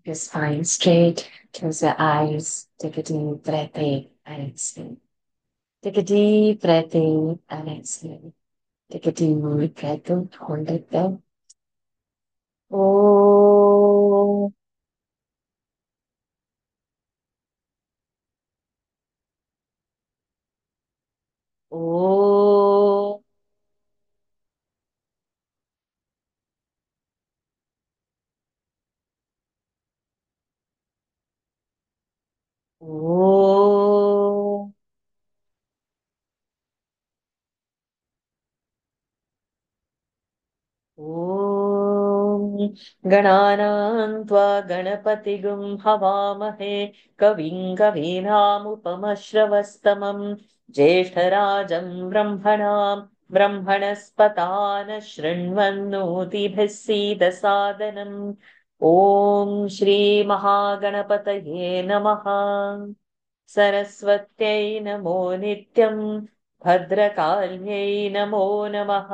Your spine straight, close your eyes, take a deep breath in and exhale. Take a deep breath in and exhale. Take a deep breath in, hold it there. Oh, oh, oh. ॐ गणानां त्वा गणपतिगुं हवामहे कविं कवीनामुपमश्रवस्तमं ज्येष्ठराजं ब्रह्मणां ब्रह्मणस्पतान शृण्वन्नोतिभिः सीदसादनम् ॐ श्रीमहागणपतये नमः। सरस्वत्यै नमो नित्यम् भद्रकाल्यै नमो नमः।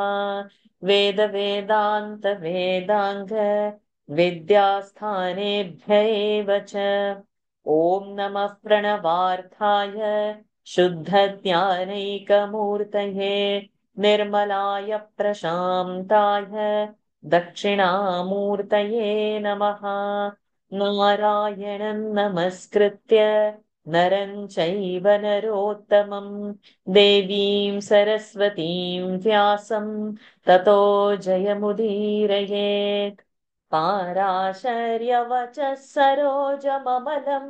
वेदान्त विद्यास्थानेभ्य एव च ॐ नमः प्रणवार्थाय शुद्धज्ञानैकमूर्तये निर्मलाय प्रशान्ताय दक्षिणामूर्तये नमः। नारायणं नमस्कृत्य नरं चैव नरोत्तमं देवीं सरस्वतीं व्यासं ततो जयमुदीरयेत्। पाराशर्यवचः सरोजममलं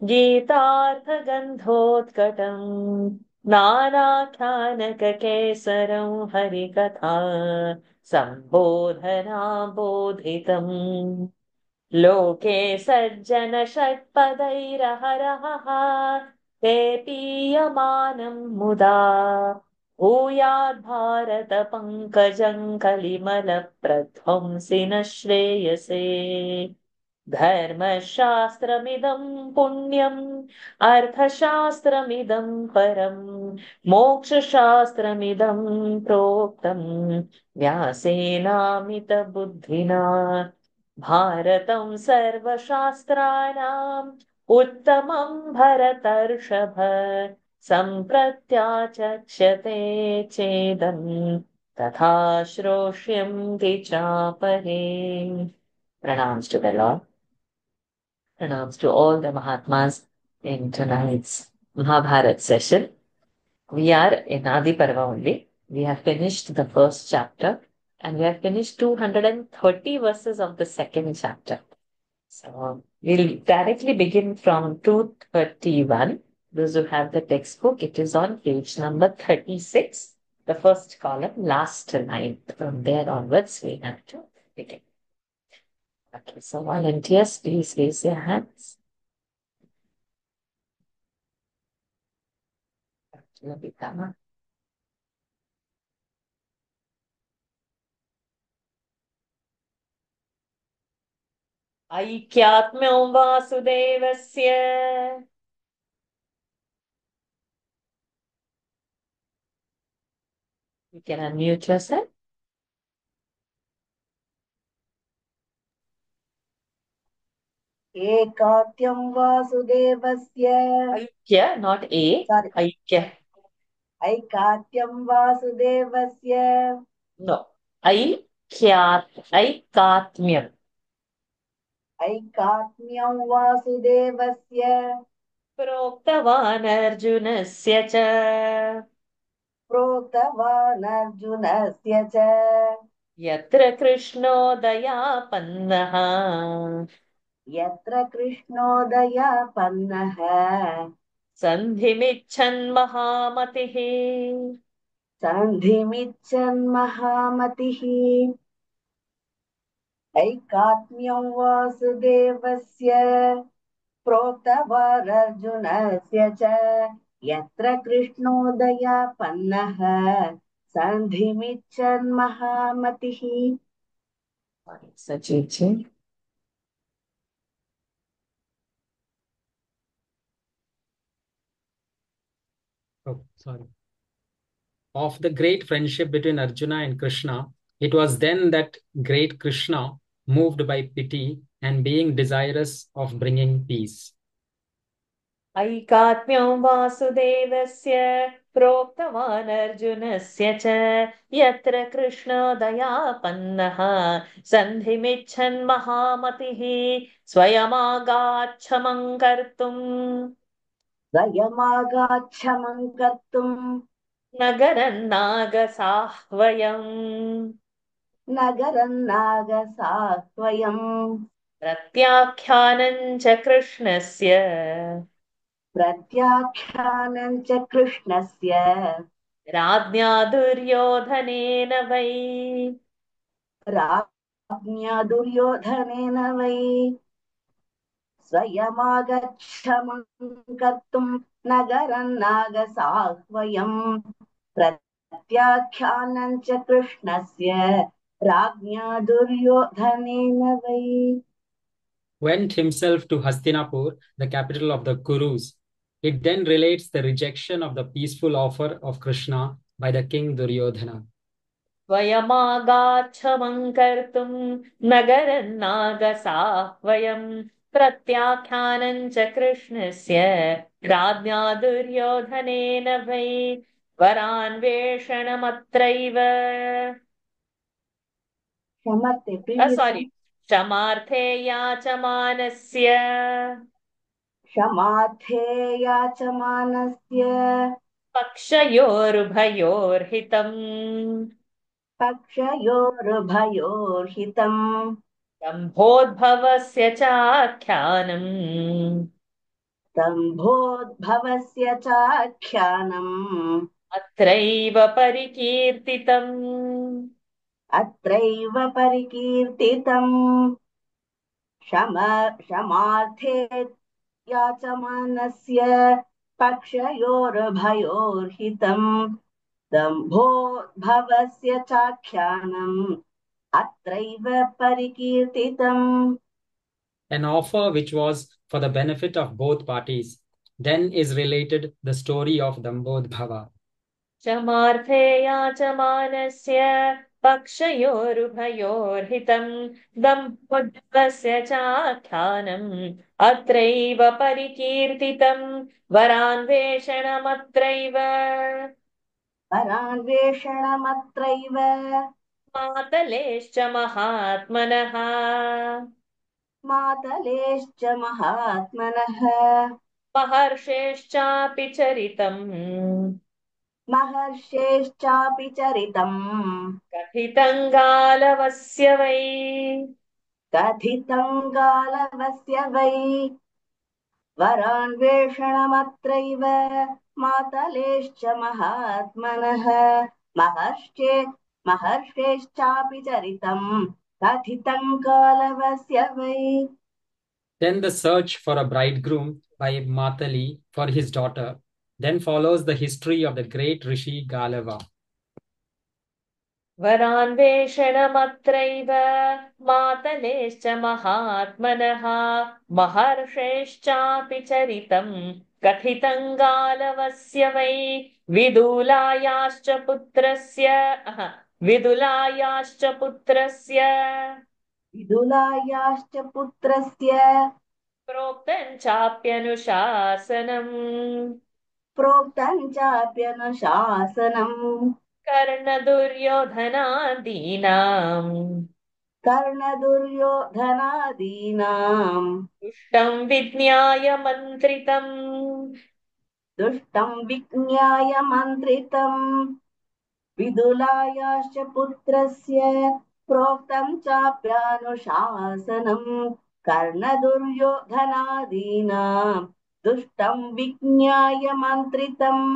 गीतार्थगन्धोत्कटम् नानाख्यानककेसरं हरिकथा सम्बोधनाबोधितम् लोके सज्जन षट्पदैरहरहः ते पीयमानं मुदा भूयाद् भारत पङ्कजं कलिमलप्रध्वंसि न श्रेयसे। धर्मशास्त्रमिदं पुण्यम् अर्थशास्त्रमिदं परम् मोक्षशास्त्रमिदं प्रोक्तम् व्यासेनामितबुद्धिना भारतं सर्वशास्त्राणाम् उत्तमं भरतर्षभ सम्प्रत्याचक्षते चेदम् तथा श्रोष्यन्ति चापरे। Pranams to the Lord. Pranams to all the Mahatmas in tonight's Mahabharat session. We are in Adi Parva only. We have finished the first chapter and we have finished 230 verses of the second chapter. So we'll directly begin from 231. Those who have the textbook, it is on page number 36, the first column, last line. From there onwards, we have to begin. Okay, so volunteers, please raise your hands. Labitama. ऐक्यात्म्यो वासुदेवस्य You can unmute yourself. एकात्यं वासुदेवस्य Aikya, not A. sorry Aikya. ऐकात्यं वासुदेवस्य No. Aikatmyam. ऐकात्म्यं वासुदेवस्य प्रोक्तवान् अर्जुनस्य च प्रोक्तवान् अर्जुनस्य च यत्र कृष्णोदयापन्नः यत्र कृष्णोदयापन्नः सन्धिमिच्छन् महामतिः सन्धिमिच्छन् महामतिः ऐकात्म्यं वासुदेवस्य प्रोक्तवान् अर्जुनस्य च यत्र कृष्णोदयापन्नः सन्धिमिच्छन् महामतिः। सचिचे Oh, sorry. Of the great friendship between Arjuna and Krishna, it was then that great Krishna, moved by pity, and being desirous of bringing peace. ऐकात्म्यं वासुदेवस्य प्रोक्तवान् अर्जुनस्य च यत्र कृष्णोदयापन्नः सन्धिमिच्छन् महामतिः स्वयमागाच्छमं कर्तुम् स्वयमागाच्छमं कर्तुम् नगरन्नागसाह्वयम् नगरन्नागसाह्वयम् प्रत्याख्यानं च कृष्णस्य प्रत्याख्यानं च कृष्णस्य राज्ञा दुर्योधनेन वै राज्ञा दुर्योधनेन वै स्वयमागच्छमं कर्तुम् नगरन्नागसाह्वयम् प्रत्याख्यानं च कृष्णस्य राज्ञा दुर्योधनेन वै Went himself to Hastinapur, the capital of the Kurus. It then relates the rejection of the peaceful offer of Krishna by the king Duryodhana. स्वयमागाच्छमं कर्तुं नगरन्नागसाह्वयम् प्रत्याख्यानं च कृष्णस्य राज्ञा दुर्योधनेन वै वरान्वेषणमत्रैव क्षमते प्लीज सारी क्षमार्थे याचमानस्य क्षमार्थे याचमानस्य पक्षयोरुभयोर्हितम् पक्षयोरुभयोर्हितम् दम्भोद्भवस्य चाख्यानम् दम्भोद्भवस्य चाख्यानम् अत्रैव परिकीर्तितम् अत्रैव परिकीर्तितम् क्षमार्थे याचमानस्य पक्षयोरुभयोर्हितम् दम्भोद्भवस्य चाख्यानम् अत्रैव परिकीर्तितम् An offer which was for the benefit of both parties. Then is related the story of Dambodhava. क्षमार्थे याचमानस्य पक्षयोरुभयोर्हितम् दम्भोद्भवस्य चाख्यानम् अत्रैव परिकीर्तितम् वरान्वेषणमत्रैव परान्वेषणमत्रैव मातलेश्च महात्मनः मातलेश्च महात्मनः महर्षेश्चापि चरितम् महर्षेश्चापि चरितम् कथितं गालवस्य वै कथितं गालवस्य वै वरान्वेषणमत्रैव मातलेश्च महात्मनः महर्षेश्चापि चरितम् कथितं गालवस्य वै Then the search for a bridegroom by Matali for his daughter. Then follows the history of the great Rishi Galava. वरान्वेषणमत्रैव मातलेश्च महात्मनः महर्षेश्चापि चरितम् कथितं गालवस्य वै विदुलायाश्च पुत्रस्य विदुलायाश्च पुत्रस्य विदुलायाश्च पुत्रस्य प्रोक्तं चाप्यनुशासनम् प्रोक्तं चाप्यनुशासनम् कर्णदुर्योधनादीनाम् कर्णदुर्योधनादीनाम् दुष्टं विज्ञाय मन्त्रितम् दुष्टं विज्ञाय मन्त्रितम् विदुलायाश्च पुत्रस्य प्रोक्तं चाप्यानुशासनम् कर्णदुर्योधनादीनाम् दुष्टं विज्ञाय मन्त्रितम्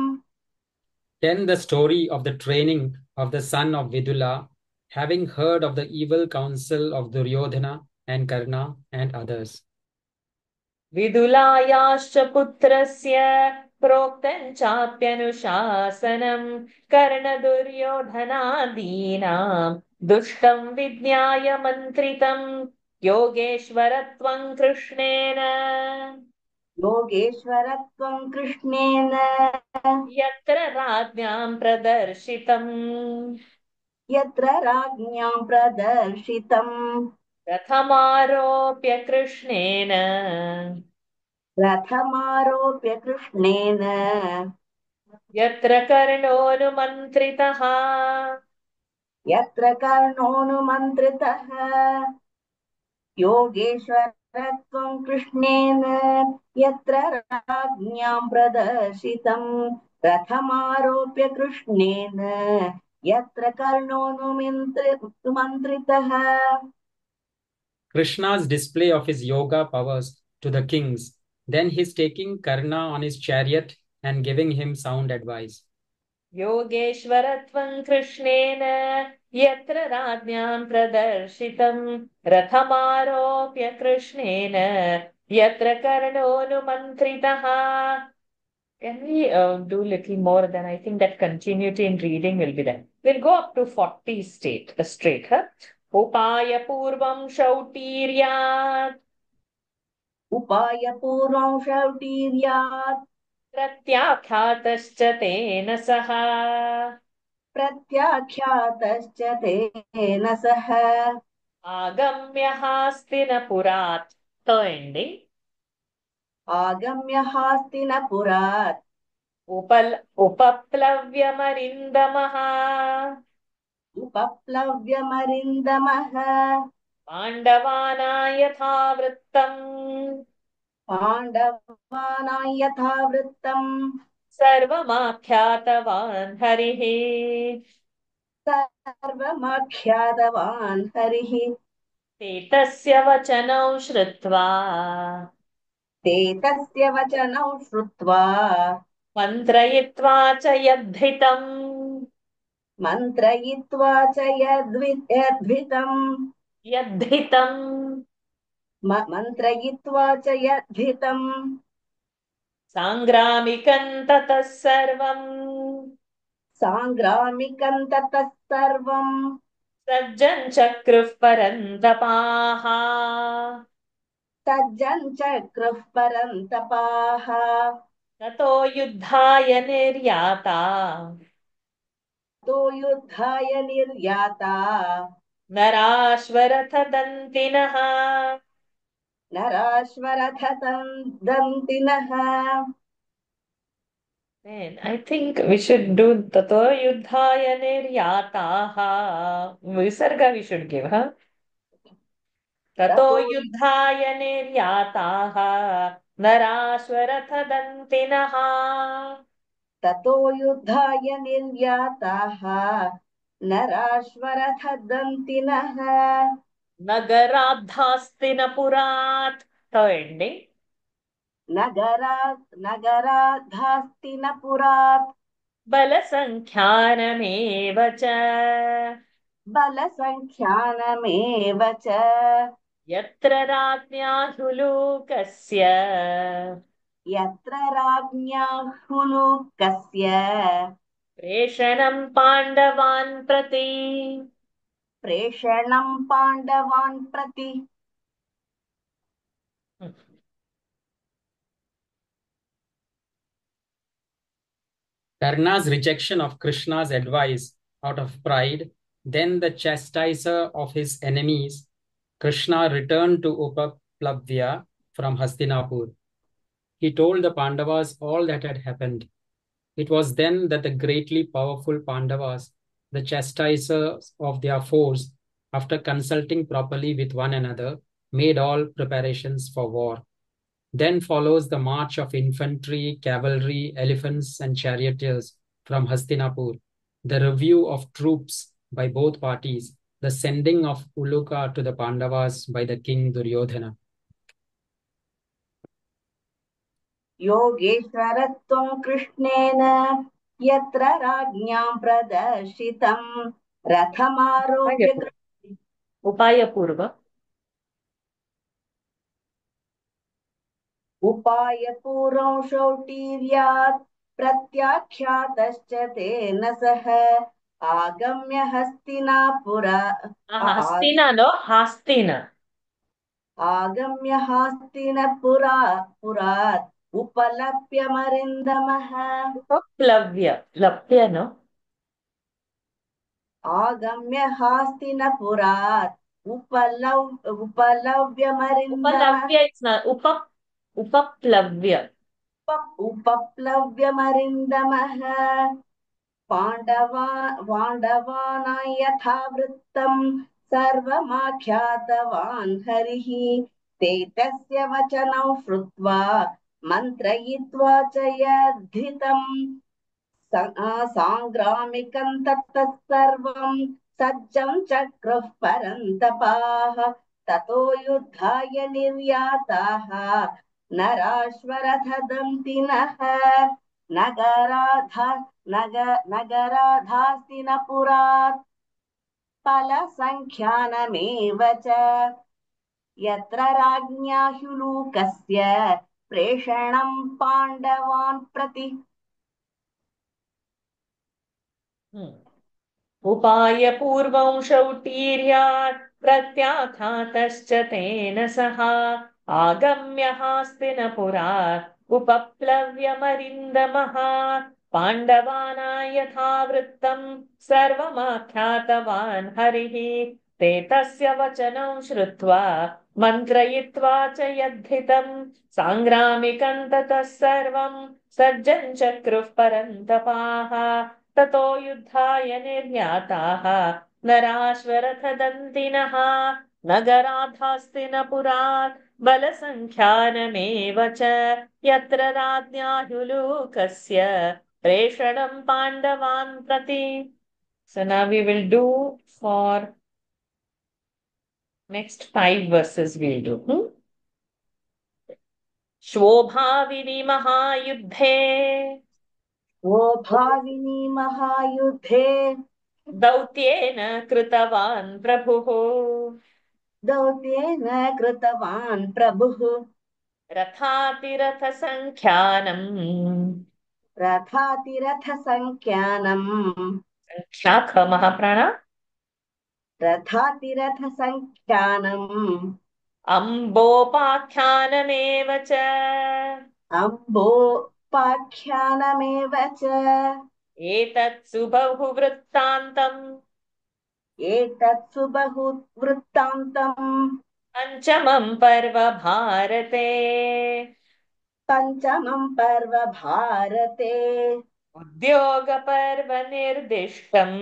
Then the story of the training of the son of Vidula, having heard of the evil counsel of Duryodhana and Karna and others. विदुलायाश्च पुत्रस्य प्रोक्तं चाप्यनुशासनम् कर्णदुर्योधनादीनाम् दुष्टं विज्ञाय मन्त्रितम् योगेश्वरत्वं कृष्णेन योगेश्वरत्वं कृष्णेन यत्र राज्ञां प्रदर्शितम् यत्र राज्ञां प्रदर्शितम् रथमारोप्य कृष्णेन रथमारोप्य कृष्णेन यत्र कर्णोऽनुमन्त्रितः यत्र कर्णोऽनुमन्त्रितः योगेश्वरत्वं कृष्णेन यत्र राज्ञां प्रदर्शितम् रथमारोप्य कृष्णेन यत्र कर्णोऽनुमन्त्रितः Krishna's display of his yoga powers to the kings. Then he's taking Karna on his chariot and giving him sound advice. योगेश्वरत्वं कृष्णेन यत्र राज्ञां प्रदर्शितं रथमारोप्य कृष्णेन यत्र कर्णोऽनुमन्त्रितः. Can we do little more than I think that continuity in reading will be there. We'll go up to 40 straight. Huh? उपाय पूर्वं शौटीर्यात् उपायपूर्वं शौटीर्यात् प्रत्याख्यातश्च तेन सह प्रत्याख्यातश्च तेन सह आगम्य हास्तिनपुरात्. The ending. आगम्य हास्तिनपुरात् उपप्लव्यमरिन्दमः उपप्लव्यमरिन्दमः पाण्डवानां यथावृत्तम् पाण्डवानां यथावृत्तम् सर्वमाख्यातवान् हरिः. सर्वमाख्यातवान् हरिः ते तस्य वचनौ श्रुत्वा ते तस्य वचनौ श्रुत्वा मन्त्रयित्वा च यद्धितम् मन्त्रयित्वा च यद्धितम् यद्धितम् मन्त्रयित्वा च यद्धितम् साङ्ग्रामिकम् ततः सर्वम् साङ्ग्रामिकं ततः सर्वम् सज्जञ्चक्रुः परन्तपाः. सज्जञ्चक्रुः परन्तपाः ततो युद्धाय निर्याता तो युद्धाय निर्याता नराश्वरथदन्तिनः. नराश्वरथदन्तिनः Man, I think we should do tato yuddhaya niryataha. Visarga we should give, huh? Tato ततो yuddhaya niryataha narashwarathadantinaha. ततो युद्धाय निर्याताः नराश्वरथदन्तिनः Nagaradhastinapuraat. The ending. नगराधास्तिनपुरात् बलसङ्ख्यानमेव च बलसङ्ख्यानमेव च यत्र राज्ञाहुलूकस्य यत्र राज्ञा हुलुकस्य प्रेषणं पाण्डवान् प्रति. प्रेषणं पाण्डवान् प्रति Karna's rejection of Krishna's advice out of pride, then the chastiser of his enemies, Krishna returned to Upaplavya from Hastinapur. He told the Pandavas all that had happened. It was then that the greatly powerful Pandavas, the chastisers of their foes, after consulting properly with one another, made all preparations for war. Then follows the march of infantry, cavalry, elephants, and charioteers from Hastinapur, the review of troops by both parties, the sending of Uluka to the Pandavas by the king Duryodhana. योगेश्वरत्वं कृष्णेन यत्र राज्ञां प्रदर्शितं रथमारोप्य उपायपूर्व उपायपूर्वं शौटीर्यात् प्रत्याख्यातश्च तेन सह आगम्य हस्तिनापुरा हस्तिना नो हास्तिन आगम्य पुरात् उपलप्यमरिन्दमः लप्य नो आगम्य हास्तिनपुरात् उपलव्यमरिन्दमः उपलव्य it's not Upaplavya उपप्लव्यमरिन्दमः पाण्डवानां यथा वृत्तम् सर्वमाख्यातवान् हरिः ते तस्य वचनौ श्रुत्वा मन्त्रयित्वा च यद्धितम् साङ्ग्रामिकं तत्तः सर्वं सज्जं चक्रुः परन्तपाः ततो युद्धाय निर्याताः नराश्वरथदन्तिनः नगराध नगराधास्तिनपुरात् फलसङ्ख्यानमेव च यत्र राज्ञा ह्युलूकस्य प्रेषणं पाण्डवान् प्रति उपायपूर्वं शौटीर्यात् प्रत्याघातश्च तेन सह आगम्य हास्तिनपुरात् उपप्लव्यमरिन्दमः पाण्डवानां यथा वृत्तं सर्वमाख्यातवान् हरिः ते तस्य वचनं श्रुत्वा मन्त्रयित्वा च यद्धितं साङ्ग्रामिकं ततः सर्वं सज्जं चक्रुः परन्तपाः ततो युद्धाय निर्याताः नराश्वरथदन्तिनः नगराधास्तिनपुरात् बलसङ्ख्यानमेव च यत्र राज्ञाहुलूकस्य प्रेषणं पाण्डवान् प्रति. So now we will do for next 5 verses we'll do. शोभाविनि महायुद्धे स्वभाविनी महायुद्धे दौत्येन कृतवान् प्रभुः दौत्येन कृतवान् प्रभुः रथातिरथसङ्ख्यानम् रथातिरथसङ्ख्यानम् सङ्ख्याक महाप्राण रथातिरथसङ्ख्यानम् अम्बोपाख्यानमेव च अम्बोपाख्यानमेव च एतत्सु बहुवृत्तान्तम् एतत्सु बहु वृत्तान्तम् पञ्चमं पर्व भारते पञ्चमं पर्व भारते उद्योगपर्व निर्दिष्टम्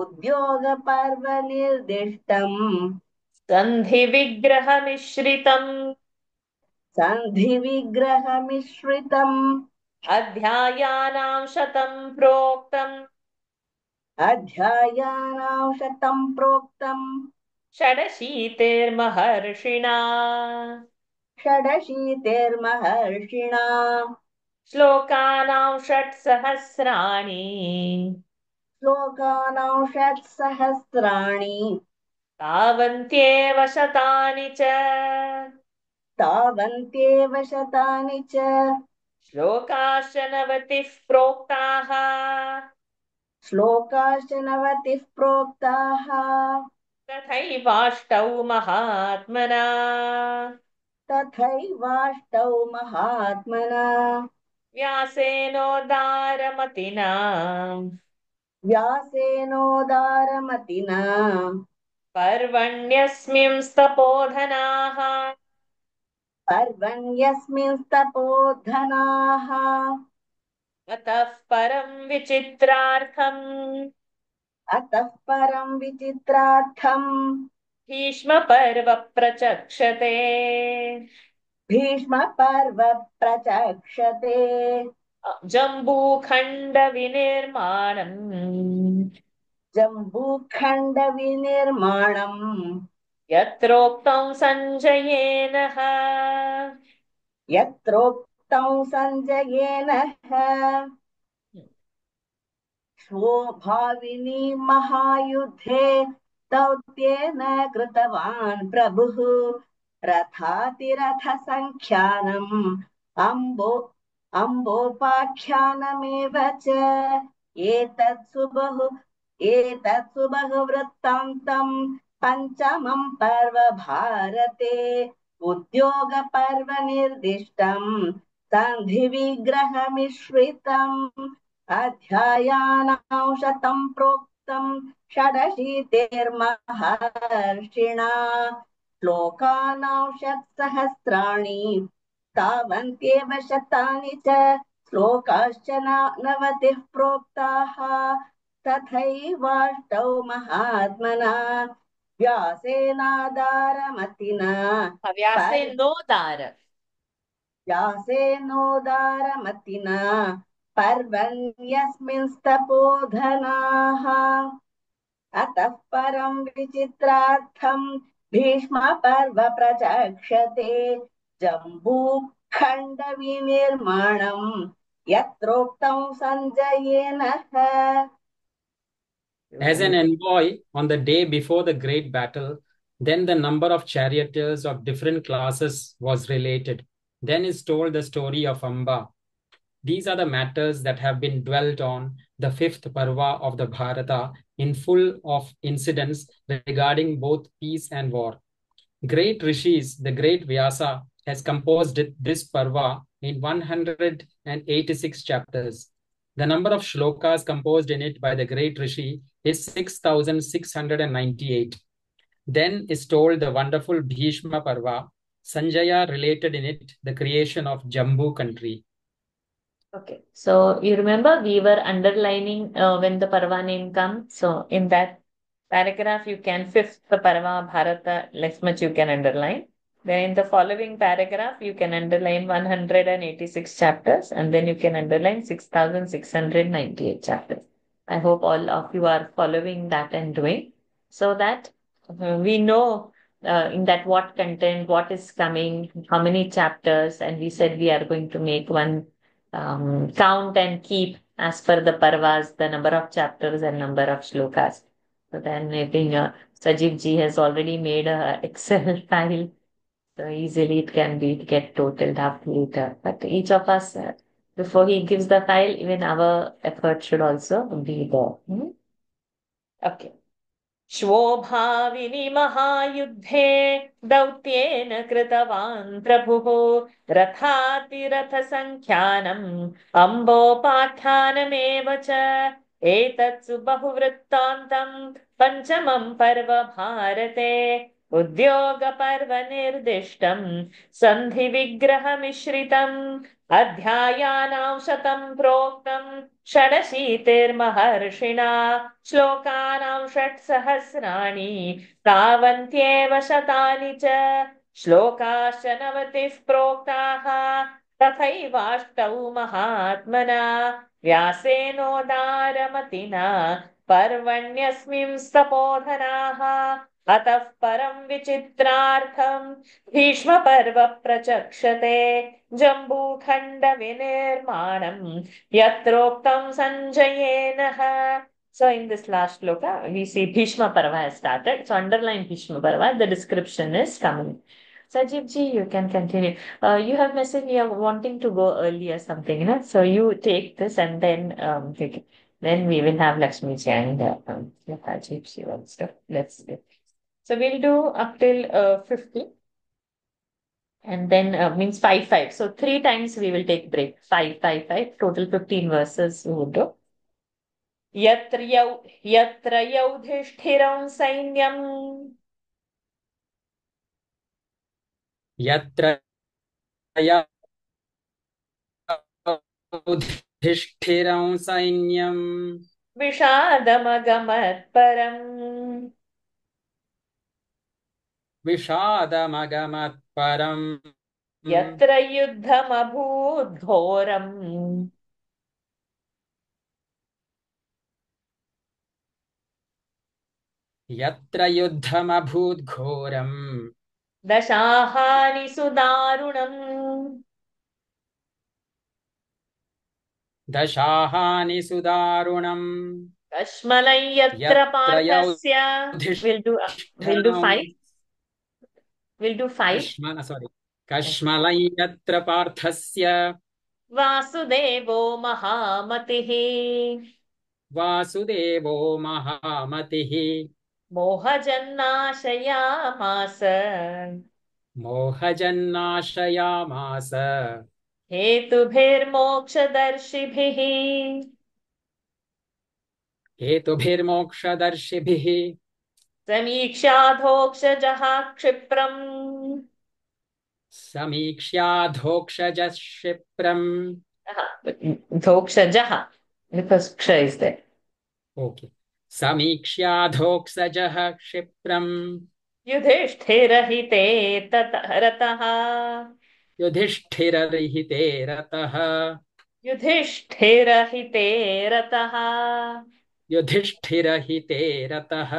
उद्योगपर्व निर्दिष्टम् सन्धिविग्रहमिश्रितम् सन्धिविग्रहमिश्रितम् अध्यायानां शतं प्रोक्तम् अध्यायानां शतं प्रोक्तम् षडशीतिर्महर्षिणा षडशीतिर्महर्षिणा श्लोकानां षट्सहस्राणि श्लोकानां षट्सहस्राणि तावन्त्येव शतानि च तावन्त्येव शतानि च श्लोकाश्च 90 प्रोक्ताः श्लोकाश्च 90 प्रोक्ताः तथैवाष्टौ महात्मना तथैवाष्टौ महात्मना व्यासेनोदारमतिना व्यासेनोदारमतिना पर्वण्यस्मिंस्तपोधनाः पर्वण्यस्मिंस्तपोधनाः अतः परं विचित्रार्थम् अतः परं विचित्रार्थम् भीष्मपर्व प्रचक्षते भीष्मपर्व प्रचक्षते जम्बूखण्डविनिर्माणम् जम्बूखण्डविनिर्माणम् यत्रोक्तं सञ्जयेन यत्रोक्तं सञ्जयेन स्वभाविनी महायुद्धे दौत्येन कृतवान् प्रभुः रथातिरथसङ्ख्यानम् अम्बोपाख्यानमेव च एतत्सु बहुवृत्तान्तम् पञ्चमं पर्व भारते उद्योगपर्व निर्दिष्टम् सन्धिविग्रहमिश्रितम् अध्यायानां शतं प्रोक्तम् प्रोक्तम् षडशीतिर्महर्षिणा श्लोकानां षट्सहस्राणि तावन्त्येव शतानि च श्लोकाश्च नवतिः प्रोक्ताः तथैवाष्टौ महात्मना व्यासेनादारमतिना व्यासेनोदार व्यासेनोदारमतिना पर्वण्यस्मिंस्तपोधनाः अतः परं विचित्रार्थम् Bhishmaparva प्रचक्षते जम्बूखण्डविनिर्माणम् यत्रोक्तं सञ्जयेन As an envoy on the day before the great battle, then the number of charioteers of different classes was related. Then is told the story of Amba. These are the matters that have been dwelt on the fifth Parva of the Bharata, in full of incidents regarding both peace and war. Great Rishis, the great Vyasa, has composed this Parva in 186 chapters. The number of shlokas composed in it by the great Rishi is 6,698. Then is told the wonderful Bhishma Parva. Sanjaya related in it the creation of Jambu country. Okay, so you remember we were underlining when the Parva name comes. So in that paragraph, you can fifth the Parva Bharata, less much you can underline. Then in the following paragraph, you can underline 186 chapters, and then you can underline 6,698 chapters. I hope all of you are following that and doing, so that we know in that what content, what is coming, how many chapters, and we said we are going to make one count and keep as per the parvas, the number of chapters and number of shlokas. So then I think Sajiv ji has already made a Excel file. So easily it can be get totaled up later. But each of us, before he gives the file, even our effort should also be there. Okay. श्वोभाविनि महायुद्धे दौत्येन कृतवान् प्रभुः रथातिरथसङ्ख्यानम् अम्बोपाख्यानमेव च एतत्सु बहुवृत्तान्तम् पञ्चमम् पर्व भारते उद्योगपर्वनिर्दिष्टम् सन्धिविग्रहमिश्रितम् अध्यायानां शतम् प्रोक्तम् षडशीतिर्महर्षिणा श्लोकानां षट्सहस्राणि तावन्त्येव शतानि च श्लोकाश्च नवतिः प्रोक्ताः तथैवाष्टौ महात्मना व्यासेनोदारमतिना पर्वण्यस्मिंस्तपोधनाः अतः परं विचित्रार्थम् Bhishmaparva प्रचक्षते जम्बूखण्डविनिर्माणम् यत्रोक्तं सञ्जयेनः. So in this last shloka, we see Bhishma Parva has started. So underline Bhishma Parva, the description is coming. Sajiv ji, you can continue. You have messaged me wanting to go early or something, you know? So you take this and then take it. Then we will have Lakshmi ji and Sajiv ji also. Let's do. So we'll do up till 50. And then means 5, 5. So 3 times we will take break. 5, 5, 5. Total 15 verses we would do. यत्र युधिष्ठिरं सैन्यम् यत्र युधिष्ठिरं सैन्यं विषादमगमत्परम् विषादमगमत्परम् यत्र युद्धमभूद्घोरम् यत्र युद्धमभूद्घोरम् दशाहानि सुदारुणम् दशाहानि सुदारुणम् कश्मलं यत्र पार्थस्य we'll do 5. We'll do 5. कश्मलं यत्र पार्थस्य वासुदेवो महामतिः वासुदेवो महामतिः मोहजन्नाशयामास मोहजन्नाशयामास हेतुभिर्मोक्षदर्शिभिः हेतुभिर्मोक्षदर्शिभिः समीक्ष्याधोक्षजः क्षिप्रम् समीक्ष्याधोक्षजः क्षिप्रम् धोक्षजः because ksha is there. Okay समीक्ष्याधोक्षजः क्षिप्रम् युधिष्ठिरहिते रतः युधिष्ठिरर्हिते रतः युधिष्ठिरहिते रतः युधिष्ठिरहिते रतः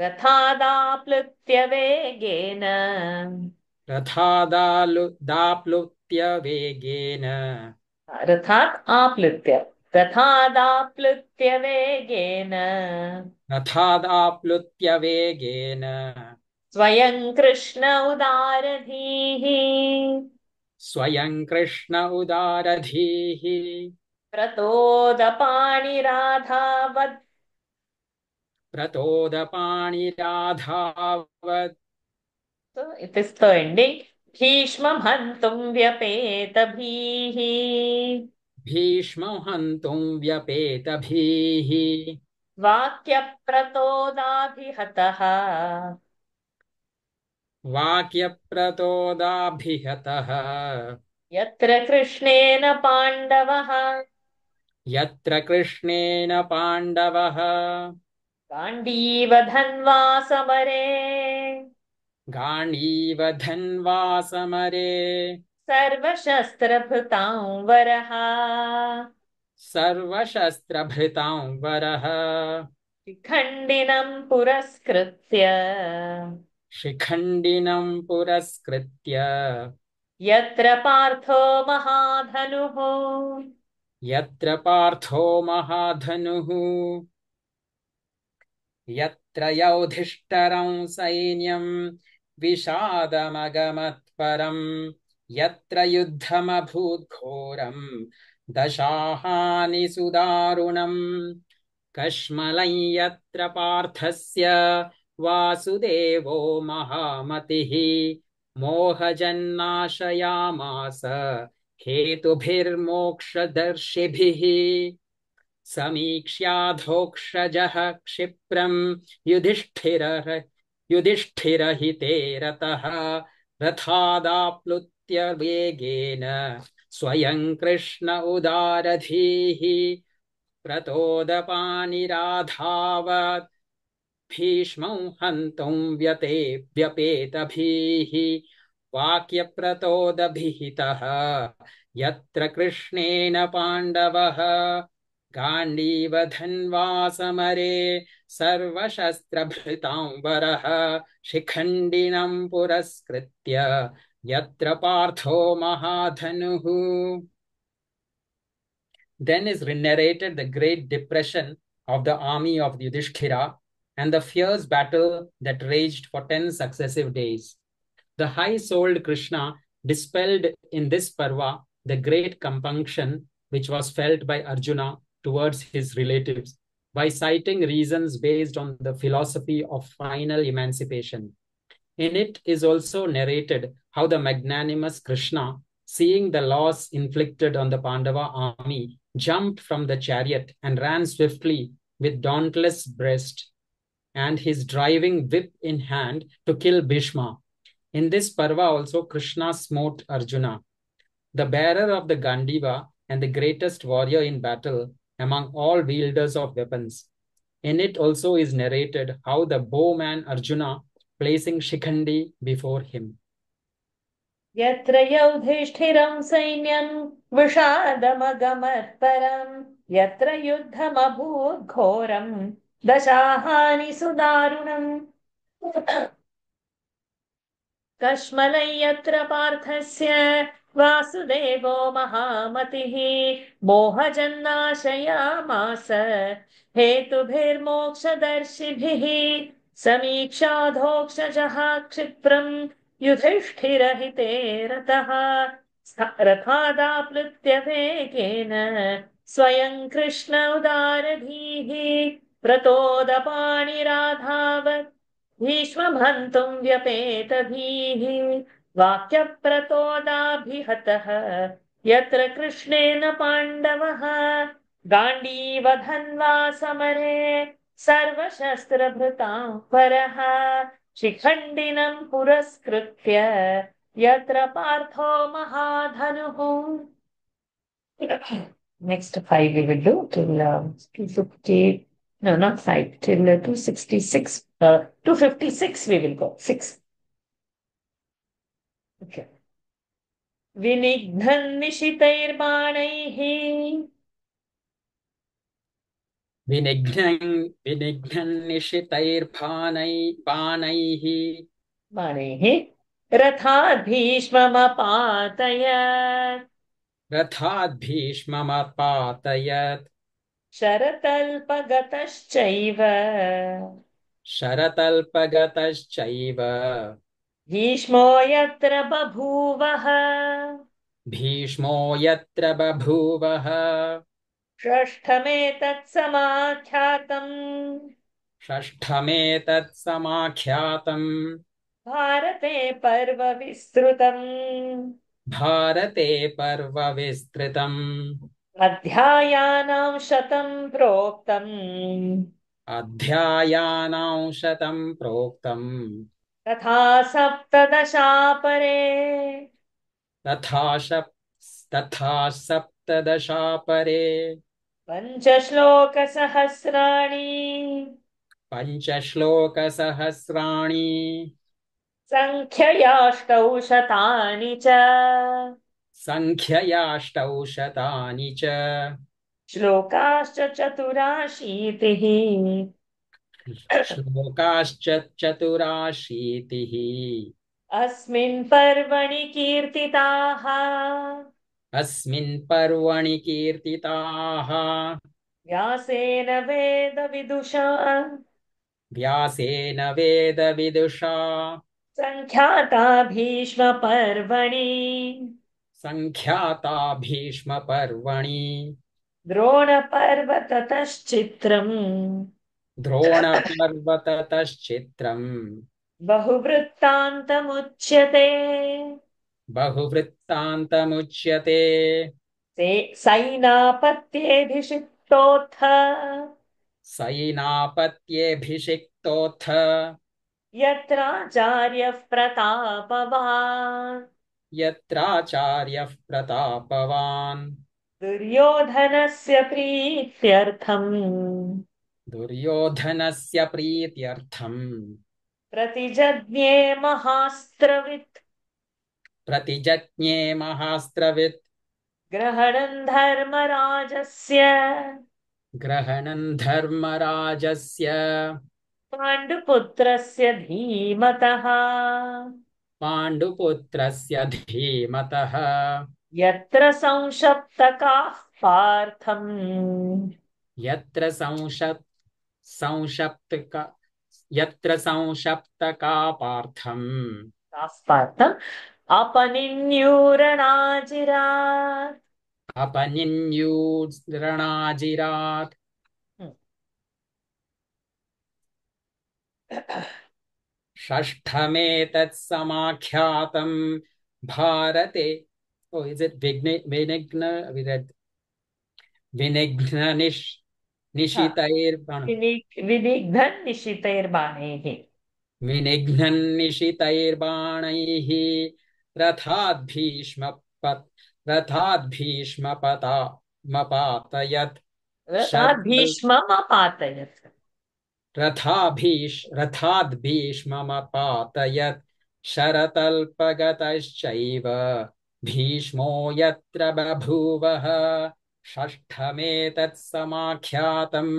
रथादाप्लुत्य वेगेन रथादाप्लुत्य वेगेन रथात् रथादाप्लुत्य वेगेन रथादाप्लुत्य वेगेन स्वयं कृष्ण उदारधीः स्वयं Krishna उदारधीः प्रतोदपाणिराधावत् प्रतोदपाणिराधावत् So it is the ending. भीष्मं हन्तुं व्यपेतभिः भीष्मं हन्तुं व्यपेतभिः वाक्यप्रतोदाभिहतः वाक्यप्रतोदाभिहतः यत्र कृष्णेन पाण्डवः यत्र कृष्णेन पाण्डवः गाण्डीवधन्वा समरे गाण्डीवधन्वा समरे सर्वशस्त्रभृतां वरः सर्वशस्त्रभृतां वरः शिखण्डिनं पुरस्कृत्य शिखण्डिनं पुरस्कृत्य यत्र पार्थो महाधनुः यत्र पार्थो महाधनुः यत्र युधिष्ठिरं सैन्यं विषादमगमत्परं यत्र युद्धमभूत् घोरं दशाहानि सुदारुणम् कश्मलं यत्र पार्थस्य वासुदेवो महामतिः मोहजन्नाशयामास हेतुभिर्मोक्षदर्शिभिः समीक्ष्याधोक्षजः क्षिप्रम् युधिष्ठिरहिते रतः रथादाप्लुत्य वेगेन स्वयं कृष्ण उदारधीः प्रतोदपानिराधावत् भीष्मं हन्तुं व्यपेतभिः वाक्यप्रतोदभिहितः यत्र कृष्णेन पाण्डवः गाण्डीवधन्वा समरे सर्वशस्त्रभृतां वरः शिखण्डिनं पुरस्कृत्य यत्र पार्थो महाधनुः Then is narrated the great depression of the army of Yudhishthira and the fierce battle that raged for 10 successive days. The high-souled Krishna dispelled in this parva the great compunction which was felt by Arjuna towards his relatives by citing reasons based on the philosophy of final emancipation. In it is also narrated how the magnanimous Krishna, seeing the loss inflicted on the Pandava army, jumped from the chariot and ran swiftly with dauntless breast and his driving whip in hand to kill Bhishma. In this parva also Krishna smote Arjuna, the bearer of the Gandiva and the greatest warrior in battle among all wielders of weapons. In it also is narrated how the bowman Arjuna placing Shikhandi before him. यत्र युधिष्ठिरं सैन्यं विषादमगमत्परं यत्र युद्धमभूत् घोरं दशाहानि सुदारुणम् कश्मलं यत्र पार्थस्य वासुदेवो महामतिः मोहजन्नाशयामास हेतुभिर्मोक्षदर्शिभिः समीक्षाधोक्षजः क्षिप्रम् युधिष्ठिरहिते रतः रथादाप्लुत्य वेगेन स्वयं कृष्ण उदारधीः प्रतोदपाणिराधावत् भीष्मं हन्तुं व्यपेतभिः वाक्यप्रतोदाभिहतः यत्र कृष्णेन पाण्डवः गाण्डीवधन्वा समरे सर्वशस्त्रभृतां परः शिखण्डिनं पुरस्कृत्य यत्र पार्थो महाधनुः. Next five we will do till 250. No, not five. Till 266. 256 we will go. Six. Okay. विनिघ्नं निशितैर्बाणैः विनिघ्नं निशितैर्बाणैः बाणैः रथात् भीष्ममपातयत् रथात् भीष्ममपातयत् शरतल्पगतश्चैव शरतल्पगतश्चैव भीष्मो यत्र बभूवः भीष्मो यत्र बभूवः षष्ठमेतत् समाख्यातम् षष्ठमेतत् समाख्यातम् भारते पर्व विस्तृतम् भारते पर्व विस्तृतम् अध्यायानां शतं प्रोक्तम् अध्यायानां शतं प्रोक्तम् तथा सप्तदशापरे तथा सप्तदशापरे पञ्चश्लोकसहस्राणि पञ्चश्लोकसहस्राणि सङ्ख्ययाष्टौ शतानि च सङ्ख्ययाष्टौ शतानि च श्लोकाश्च चतुराशीतिः. श्लोकाश्च चतुराशीतिः अस्मिन् पर्वणि कीर्तिताः अस्मिन् पर्वणि कीर्तिताः व्यासेन वेदविदुषा व्यासेन वेदविदुषा सङ्ख्याता भीष्मपर्वणि सङ्ख्याता भीष्मपर्वणि द्रोणपर्व ततश्चित्रम् द्रोणपर्वततश्चित्रम् बहुवृत्तान्तमुच्यते बहुवृत्तान्तमुच्यते सैनापत्येऽधिषिक्तोऽथ सैनापत्येऽभिषिक्तोऽथ यत्राचार्यः प्रतापवान् यत्राचार्यः प्रतापवान् दुर्योधनस्य प्रीत्यर्थम् दुर्योधनस्य प्रीत्यर्थम् प्रतिजज्ञे महास्त्रवित् प्रतिजज्ञे महास्त्रवित् ग्रहणम् धर्मराजस्य ग्रहणम् धर्मराजस्य पाण्डुपुत्रस्य धीमतः पाण्डुपुत्रस्य धीमतः यत्र संशप्तकाः पार्थम् यत्र संशप्तका यत्र संशप्तका पार्थम् काः पार्थम् अपनिन्यूरणाजिरात् अपनिन्यूरणाजिरात् षष्ठमेतत् समाख्यातम् भारते. Oh, is it Vinigna? We read Vinigna Nishitairbana. विनिघ्नं निशितैर्बाणैः विनिघ्नन् निशितैर्बाणैः रथाद् भीष्मपता मपातयत् रथात् शरतल् भीष्ममपातयत् रथाद् भीष्ममपातयत् शरतल्पगतश्चैव भीष्मो यत्र बभूवः षष्ठमेतत् समाख्यातम्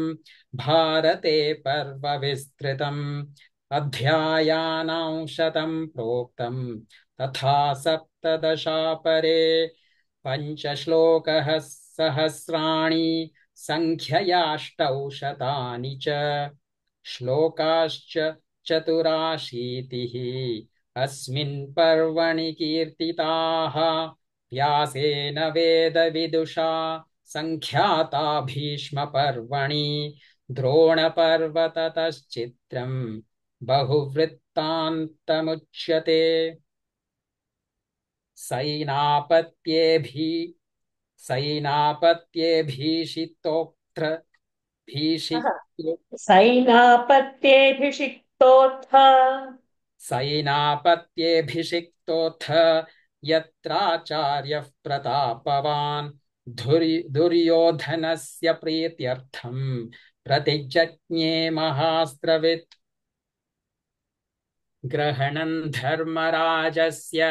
भारते पर्व विस्तृतम् अध्यायानां शतं प्रोक्तम् तथा सप्तदशापरे पञ्चश्लोकः सहस्राणि सङ्ख्ययाष्टौ शतानि च श्लोकाश्च चतुराशीतिः अस्मिन् पर्वणि कीर्तिताः व्यासेन वेदविदुषा सङ्ख्याता भीष्मपर्वणि द्रोणपर्वततश्चित्रम् बहुवृत्तान्तमुच्यते सैनापत्ये भीषितोऽत्र भीषितो सैनापत्येऽभिषिक्तोऽथ सैनापत्येऽभिषिक्तोऽथ यत्राचार्यः प्रतापवान् दुर्योधनस्य प्रीत्यर्थं प्रतिजज्ञे महास्त्रवित् ग्रहणं धर्मराजस्य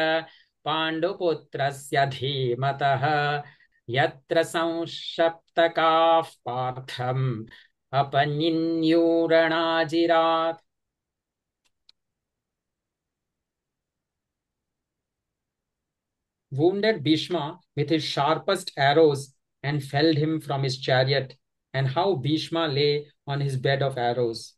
पाण्डुपुत्रस्य धीमतः यत्र संशप्तकाः पार्थम् अपनिन्यूरणाजिरात्. Wounded Bhishma with his sharpest arrows and felled him from his chariot, and how Bhishma lay on his bed of arrows.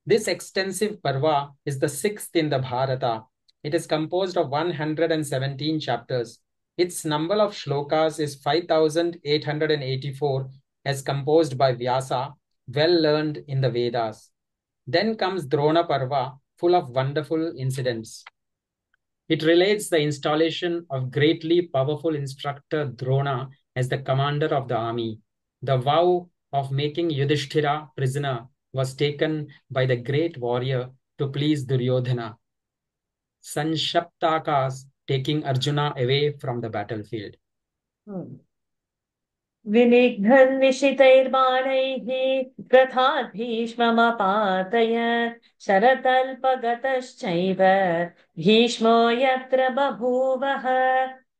This extensive parva is the sixth in the Bharata. It is composed of 117 chapters. Its number of shlokas is 5884, as composed by Vyasa, well learned in the Vedas. Then comes Drona Parva, full of wonderful incidents. It relates the installation of greatly powerful instructor Drona as the commander of the army. The vow of making Yudhishthira prisoner was taken by the great warrior to please Duryodhana. Sanshaptakas taking Arjuna away from the battlefield. विनिघ्नन्निशितैर्बाणैः रथात् भीष्ममपातयत् शरतल्पगतश्चैव भीष्मो यत्र बभूवः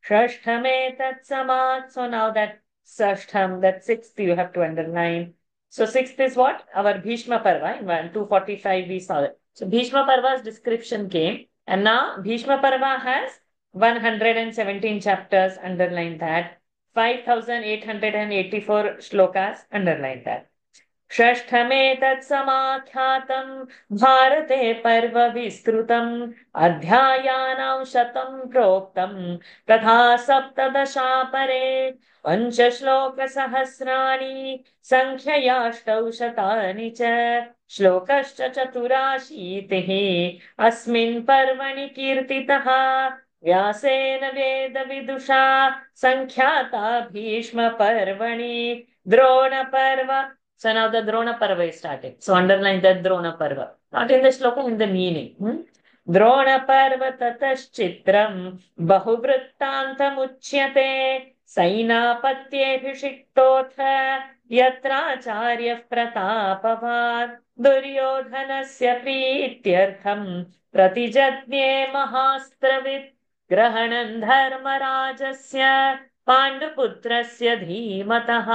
षष्ठमेतत् समात्. So now that षष्ठम, that sixth you have to underline. So sixth is what? Our Bhishma Parva. In 245 we saw it. So Bhishma Parva's description came, and now Bhishma Parva has 117 chapters. Underline that. 5884 shlokas, underline that. षष्ठमेतत् समाख्यातं भारते पर्व विस्तृतम् अध्यायानां शतं प्रोक्तं तथा सप्तदशापरे पञ्चश्लोकसहस्राणि संख्ययाष्टौ शतानि च श्लोकश्च चतुराशीतिः अस्मिन् पर्वणि कीर्तितः व्यासेन वेदविदुषा संख्याता भीष्म पर्वणि द्रोण पर्व. So now the Drona Parva is starting. So underline that Drona Parva. Not in the shloka, in the meaning. Drona Parva tataschitram bahuvrittantam uchyate sainapatyeభిषिक्तोऽथ yatracharya pratapavad duryodhanasya प्रीत्यर्थम प्रतिजज्ञे महास्त्रवित् ग्रहणं धर्मराजस्य पाण्डुपुत्रस्य धीमतः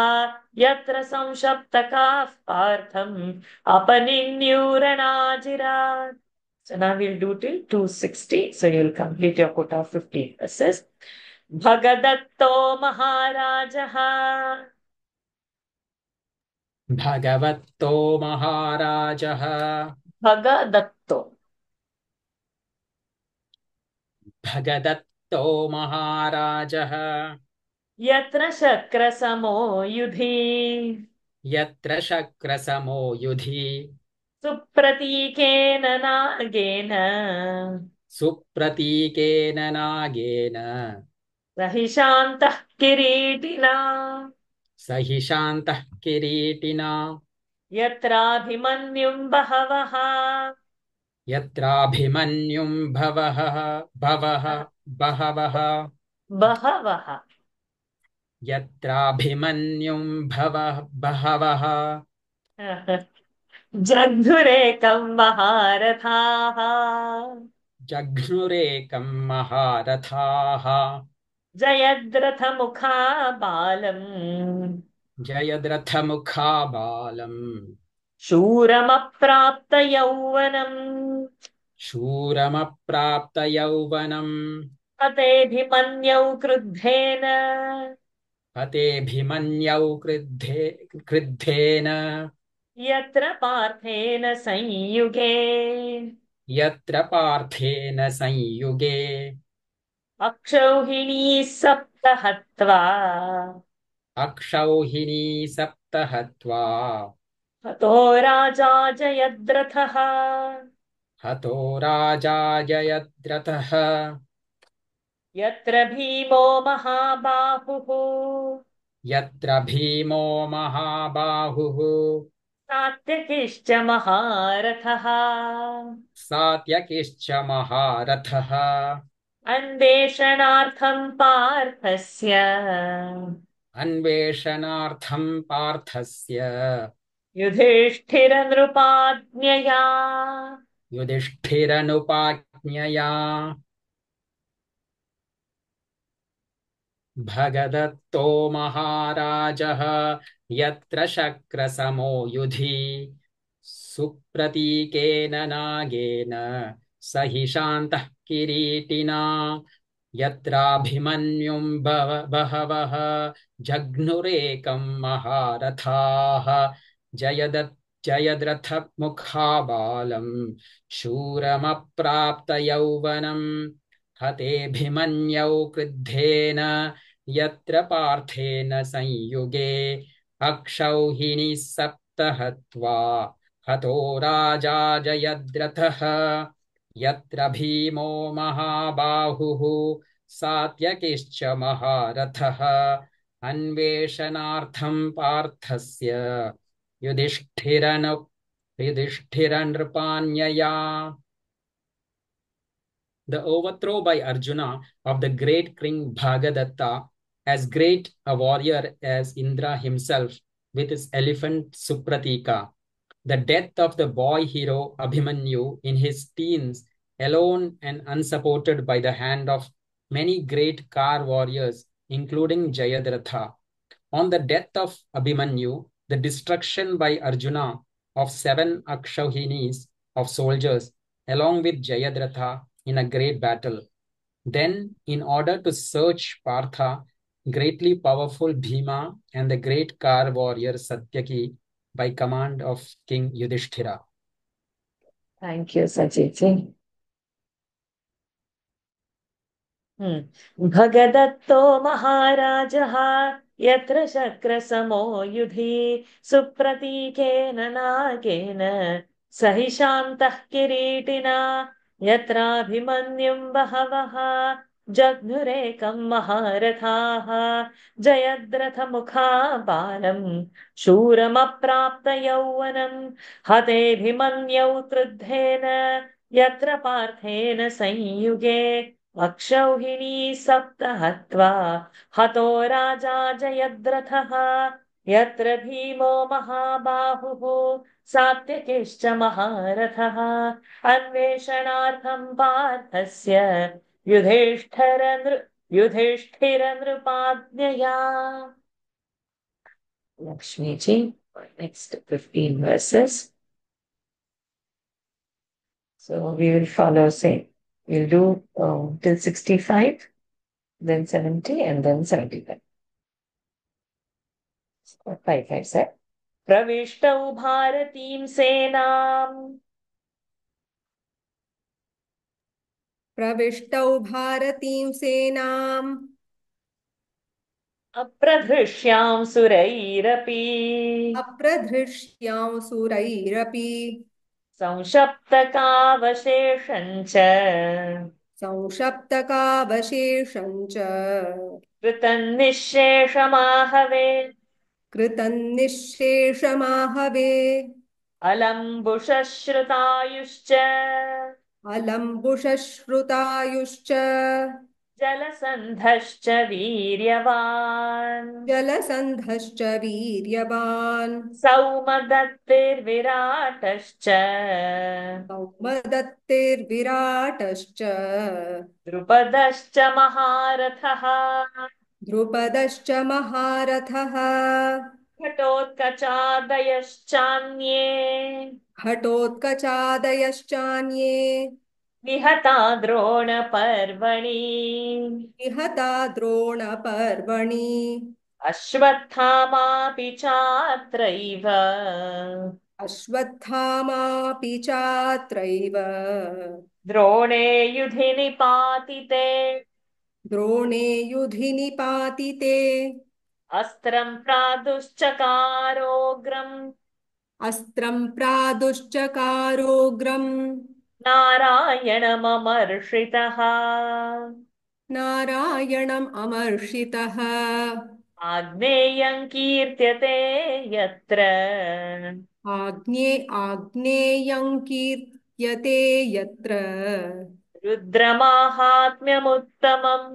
यत्र संशप्तकाः पार्थम् अपनिन्यूरणाजिरात्. So now we'll do till 260. So you'll complete your quota of 15 verses. Bhagadatto Maharajah. Bhagavatto Maharajah. Bhagadatto. Bhagadatto Maharajah. Yatra Shakrasamo Yudhi. Yatra Shakrasamo Yudhi. Supratikena Nagena. Supratikena Nagena. Sahishantah Kiritina. Sahishantah Kiritina. Yatrabhimanyum Bahavaha. Yatrabhimanyum Bhavaha. Bhavaha. Bahavaha. Yatrabhimanyum Bhavaha. Jagdhurekam Maharathaha. Jagnurekam Maharathaha. Jayadratha Mukha Balam. Jayadratha Mukha Balam. Shuramaprapta Yauvanam. Shuramaprapta Yauvanam. Atebhimanyau Krudhena. Atebhimanyau Kridhena. Yatra Parthena Sanyuge. Yatra Parthena Sanyuge. Akshauhini Saptahatva. Akshauhini Saptahatva. Hato Raja Jayadrathaha. Hato Raja Jayadratha. Yatra Bhimo Mahabahuhu. यत्र भीमो महाबाहुः सात्यकिश्च महारथः सात्यकिश्च महारथः अन्वेषणार्थं पार्थस्य अन्वेषणार्थं पार्थस्य युधिष्ठिरनृपाज्ञया युधिष्ठिरनुपाज्ञया भगदत्तो महाराजः यत्र शक्रसमो युधि सुप्रतीकेन नागेन स हि शान्तः किरीटिना यत्राभिमन्युं बहवः जघ्नुरेकं महारथाः जयदत् जयद्रथमुखाबालं शूरमप्राप्तयौवनम् हतेऽभिमन्यौ क्रुद्धेन यत्र पार्थेन संयुगे अक्षौहिणीः सप्त हत्वा हतो राजा जयद्रथः यत्र भीमो महाबाहुः सात्यकिश्च महारथः अन्वेषणार्थं पार्थस्य युधिष्ठिरनृपान्यया. The overthrow by Arjuna of the great king Bhagadatta, as great a warrior as Indra himself with his elephant Supratika, the death of the boy hero Abhimanyu in his teens, alone and unsupported by the hand of many great Kar warriors, including Jayadratha. On the death of Abhimanyu, the destruction by Arjuna of 7 Akshauhinis of soldiers, along with Jayadratha in a great battle. Then, in order to search Partha, greatly powerful Bhima and the great Kar warrior Satyaki by command of King Yudhishthira. Thank you, Sajit. भगदत्तो महाराजः यत्र शक्रसमो युधि सुप्रतीकेन नागेन स हि शान्तः किरीटिना यत्राभिमन्युं बहवः जघ्नुरेकं महारथाः जयद्रथमुखाबालं शूरमप्राप्तयौवनं हतेऽभिमन्यौ क्रुद्धेन यत्र पार्थेन संयुगे अक्षौहिणी सप्त हत्वा हतो राजा जयद्रथः यत्र भीमो महाबाहुः सात्यकिश्च महारथः अन्वेषणार्थं पार्थस्य युधिष्ठिरनृपाज्ञया. Lakshmi ji, next 15 verses. So we will follow same. We'll do till 65, then 70, and then 75. 5, sir. प्रविष्टौ भारतीं सेनाम् प्रविष्टौ भारतीं सेनाम् अप्रधृष्यां सुरैरपि अप्रधृष्यां सुरैरपि संशप्तकावशेषं च संशप्तकावशेषं च कृतन्निःशेषमाहवे कृतन्निःशेषमाहवे अलम्बुश्रुतायुश्च अलम्बुश्रुतायुश्च जलसन्धश्च वीर्यवान् जलसन्धश्च वीर्यवान् सौमदत्तिर्विराटश्च सौमदत्तिर्विराटश्च द्रुपदश्च महारथः द्रुपदश्च महारथः घटोत्कचादयश्चान्ये घटोत्कचादयश्चान्ये निहता द्रोणपर्वणि निहता द्रोणपर्वणि अश्वत्थामापि चात्रैव अश्वत्थामापि चात्रैव द्रोणे युधि निपातिते द्रोणे युधि निपातिते अस्त्रं प्रादुश्चकारोग्रम् अस्त्रं प्रादुश्चकारोग्रम् नारायणममर्षितः नारायणम् अमर्षितः आग्नेयं कीर्त्यते यत्र आग्नेयं कीर्त्यते यत्र रुद्रमाहात्म्यमुत्तमम्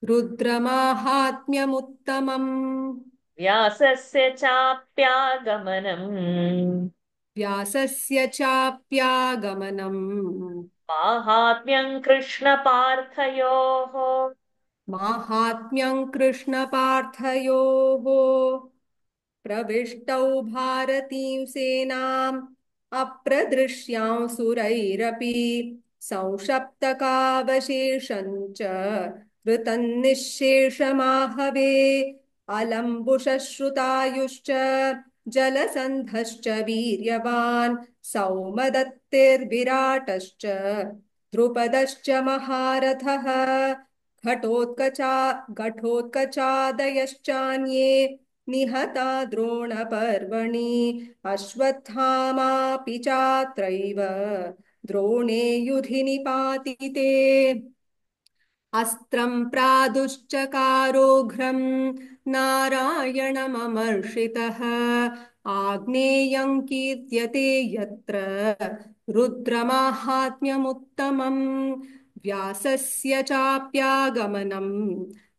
रुद्रमाहात्म्यमुत्तमम् व्यासस्य चाप्यागमनम् व्यासस्य चाप्यागमनम् माहात्म्यं कृष्णपार्थयोः माहात्म्यं कृष्णपार्थयोः प्रविष्टौ भारतीं सेनाम् अप्रदृश्यां सुरैरपि संशप्तकावशेषं च कृतन्निःशेषमाहवे अलम्बुश्रुतायुश्च जलसन्धश्च वीर्यवान् सौमदत्तिर्विराटश्च द्रुपदश्च महारथः घटोत्कचादयश्चान्ये निहता द्रोणपर्वणि अश्वत्थामापि चात्रैव द्रोणे युधि निपातिते अस्त्रं प्रादुश्चकारोघ्रं नारायणममर्षितः आग्नेयं कीर्त्यते यत्र रुद्रमाहात्म्यमुत्तमम् व्यासस्य चाप्यागमनं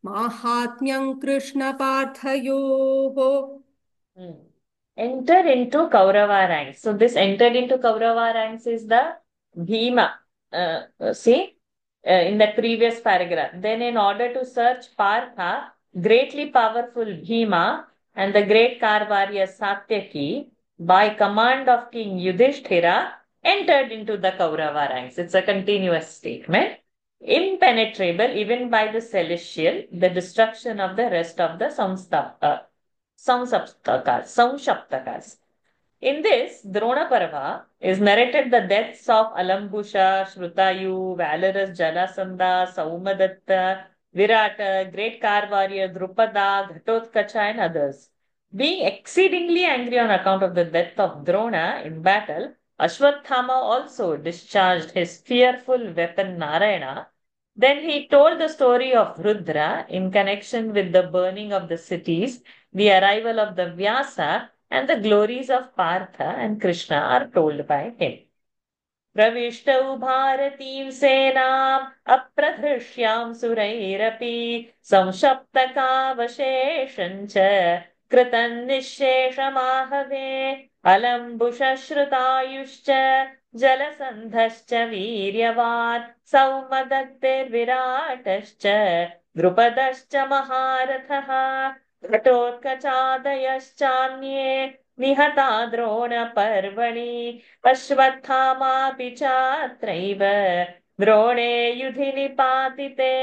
माहात्म्यं कृष्णपार्थयोः Hmm. Enter into Kaurava ranks. So this entered into Kaurava ranks is the Bhima. See, in the previous paragraph. Then in order to search Partha, greatly powerful Bhima and the great Kar warrior Satyaki, by command of King Yudhishthira, entered into the Kaurava ranks. It's a continuous statement. Impenetrable even by the celestial, the destruction of the rest of the Samsaptakas. In this, Drona Parva is narrated the deaths of Alambusha, Shrutayu, valorous Jalasandha, Saumadatta, Virata, great car warrior Drupada, Ghatotkacha, and others. Being exceedingly angry on account of the death of Drona in battle, Ashwatthama also discharged his fearful weapon Narayana. Then he told the story of Rudra in connection with the burning of the cities, the arrival of the Vyasa, and the glories of Partha and Krishna are told by him. प्रविष्टौ भारतीं सेनाम् अप्रधृष्यां सुरैरपि संशप्तकावशेषं च कृतन्निःशेषमाहवे अलम्बुश्रुतायुश्च जलसन्धश्च वीर्यवान् सौमदत्तिर्विराटश्च द्रुपदश्च महारथः घटोत्कचादयश्चान्ये निहता द्रोणपर्वणि अश्वत्थामापि चात्रैव द्रोणे युधि निपातिते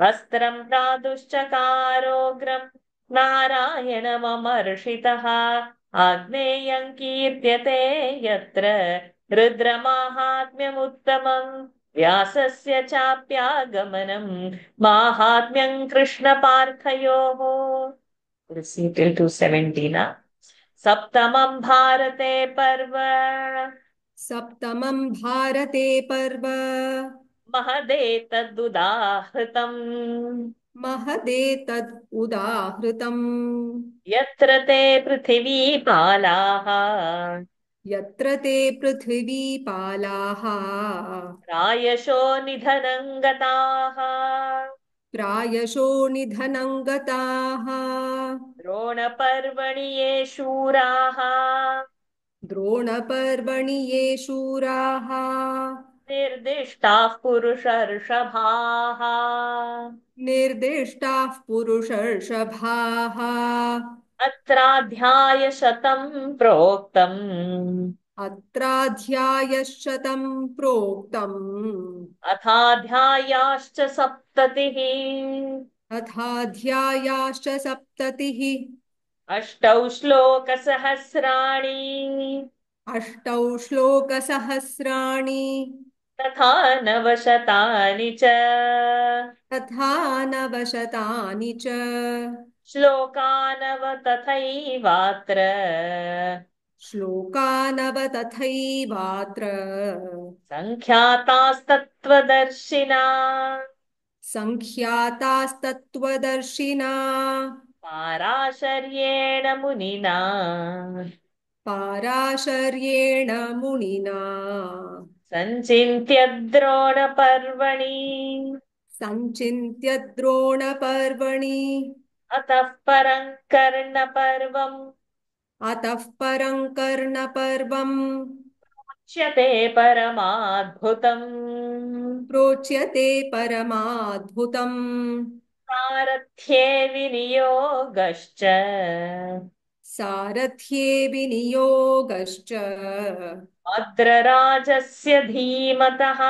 अस्त्रं प्रादुश्चकारोग्रं नारायणममर्षितः आग्नेयं कीर्त्यते यत्र रुद्रमाहात्म्यमुत्तमम् व्यासस्य चाप्यागमनं माहात्म्यं कृष्णपार्थयोः. Proceed till 217. सप्तमं भारते पर्व सप्तमं भारते पर्व महदेतदुदाहृतम् महदेतद् उदाहृतम् यत्र ते पृथिवीपालाः यत्र ते पृथिवीपालाः प्रायशो निधनं गताः प्रायशो निधनं गताः द्रोणपर्वणि ये शूराः द्रोणपर्वणि ये शूराः निर्दिष्टाः पुरुषर्षभाः निर्दिष्टाः पुरुषर्षभाः अत्राध्यायशतं प्रोक्तम् अत्राध्यायशतं प्रोक्तम् अथाध्यायाश्च सप्ततिः अथाध्यायाश्च सप्ततिः अष्टौ श्लोकसहस्राणि अष्टौ श्लोकसहस्राणि तथा नवशतानि च तथा नवशतानि च श्लोकानव तथैवात्र श्लोकानव तथैवात्र सङ्ख्यातास्तत्त्वदर्शिना सङ्ख्यातास्तत्त्वदर्शिना पाराशर्येण मुनिना पाराशर्येण मुनिना सञ्चिन्त्य द्रोणपर्वणि सञ्चिन्त्य द्रोणपर्वणि अतः परं कर्णपर्वम् अतः परं कर्णपर्वम् उच्यते परमाद्भुतम् प्रोच्यते परमाद्भुतम् सारथ्ये विनियोगश्च सारथ्ये विनियोगश्च मद्रराजस्य धीमतः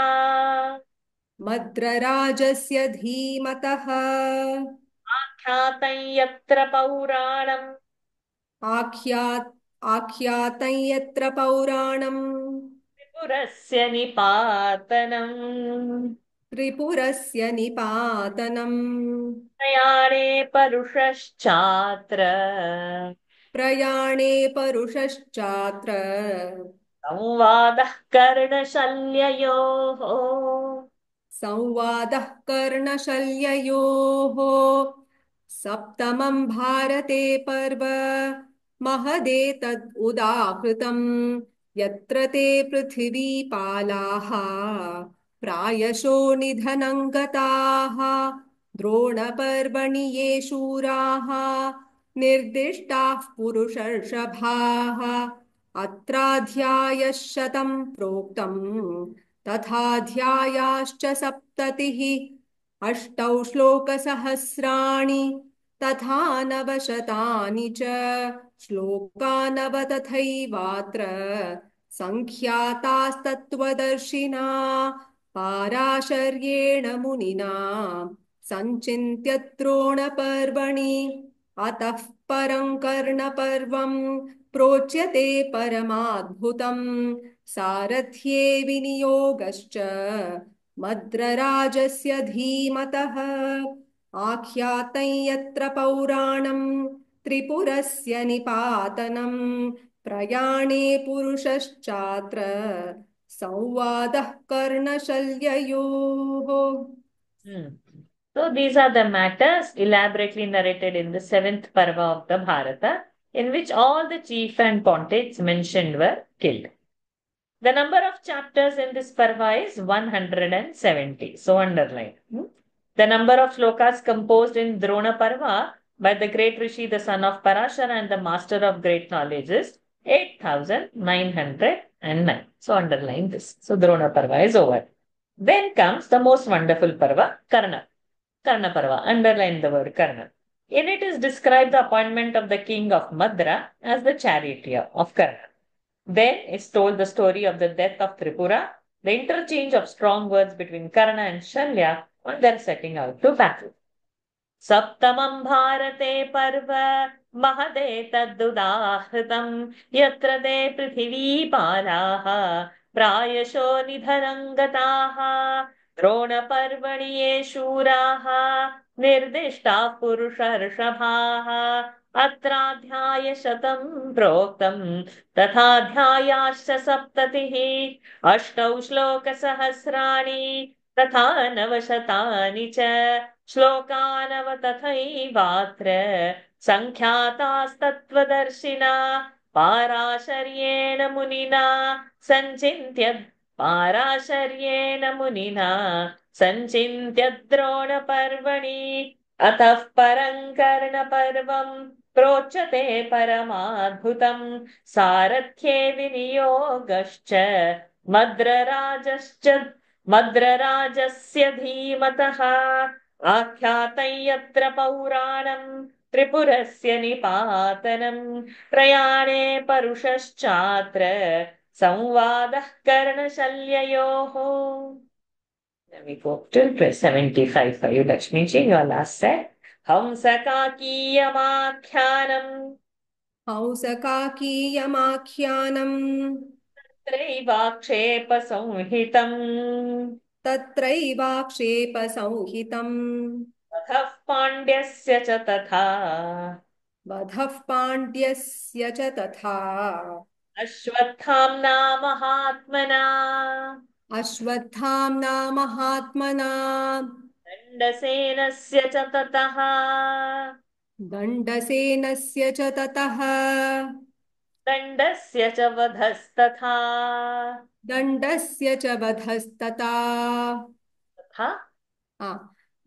मद्रराजस्य धीमतः आख्यातं यत्र पौराणम् आख्यातं यत्र पौराणम् त्रिपुरस्य निपातनम् त्रिपुरस्य निपातनम् प्रयाणे परुषश्चात्र प्रयाणे परुषश्चात्र संवादः कर्णशल्ययोः संवादः कर्णशल्ययोः सप्तमं भारते पर्व महदेतद् उदाहृतम् यत्र ते पृथिवीपालाः प्रायशो निधनं गताः द्रोणपर्वणि ये शूराः निर्दिष्टाः पुरुषर्षभाः अत्राध्यायः शतं प्रोक्तम् तथाध्यायाश्च सप्ततिः अष्टौ श्लोकसहस्राणि तथा नवशतानि च श्लोका नव तथैवात्र सङ्ख्यातास्तत्त्वदर्शिना पाराशर्येण मुनिना सञ्चिन्त्य द्रोणपर्वणि अतः परं कर्णपर्वं प्रोच्यते परमाद्भुतम् सारथ्ये विनियोगश्च मद्रराजस्य धीमतः आख्यातं यत्र पौराणं त्रिपुरस्य निपातनम् प्रयाणे पुरुषश्चात्र संवादः कर्णशल्ययोः Hmm. So these are the matters elaborately narrated in the seventh Parva of the Bharata, in which all the chief and pontiffs mentioned were killed. The number of chapters in this Parva is 170. So underline. The number of shlokas composed in Drona Parva by the great Rishi, the son of Parashara and the master of great knowledge is 8,909. So underline this. So Drona Parva is over. Then comes the most wonderful Parva, Karna. Karna Parva. Underline the word Karna. In it is described the appointment of the king of Madra as the charioteer of Karna. Then is told the story of the death of Tripura, the interchange of strong words between Karna and Shalya on their setting out to battle. सप्तमं भारते पर्व महदेतदुदाहृतं यत्र ते पृथिवीपालाः प्रायशो निधनं गताः द्रोणपर्वणि ये शूराः निर्दिष्टाः पुरुषर्षभाः अत्राध्यायशतं प्रोक्तं तथाध्यायाश्च सप्ततिः अष्टौ श्लोकसहस्राणि तथा नवशतानि च श्लोका नव तथैवात्र सङ्ख्यातास्तत्त्वदर्शिना पाराशर्येण मुनिना सञ्चिन्त्य पाराशर्येण मुनिना सञ्चिन्त्य द्रोणपर्वणि अतः परं कर्णपर्वं प्रोच्यते परमाद्भुतं सारथ्ये विनियोगश्च मद्रराजश्च मद्रराजस्य धीमतः आख्यातं यत्र पौराणं त्रिपुरस्य निपातनम् प्रयाणे परुषश्चात्र संवादः कर्णशल्ययोः. Then we go to 75 for you, Lakshmi ji. Your last set. हंसकाकीयमाख्यानम् हंसकाकीयमाख्यानम् त्रैवाक्षेपसंहितम् तत्रैवाक्षेपसंहितम् वधः पाण्ड्यस्य च तथा वधः पाण्ड्यस्य च तथा अश्वत्थाम्ना महात्मना अश्वत्थाम्ना महात्मना दण्डसेनस्य च ततः दण्डसेनस्य च ततः दण्डस्य च वधस्तथा दण्डस्य च वधस्तथा तथा आ,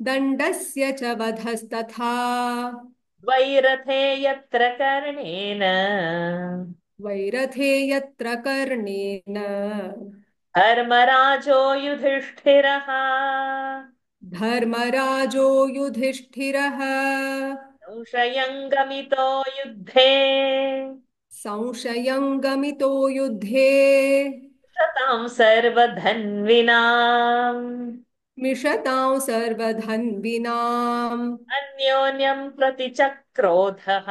दण्डस्य च वधस्तथा द्वैरथे यत्र कर्णेन वैरथे यत्र कर्णेन धर्मराजो युधिष्ठिरः धर्मराजो युधिष्ठिरः संशयं गमितो युद्धे संशयं गमितो युद्धे शतां सर्वधन्विनाम् मिषतां सर्वधन्विनाम् अन्योन्यं प्रतिचक्रोधः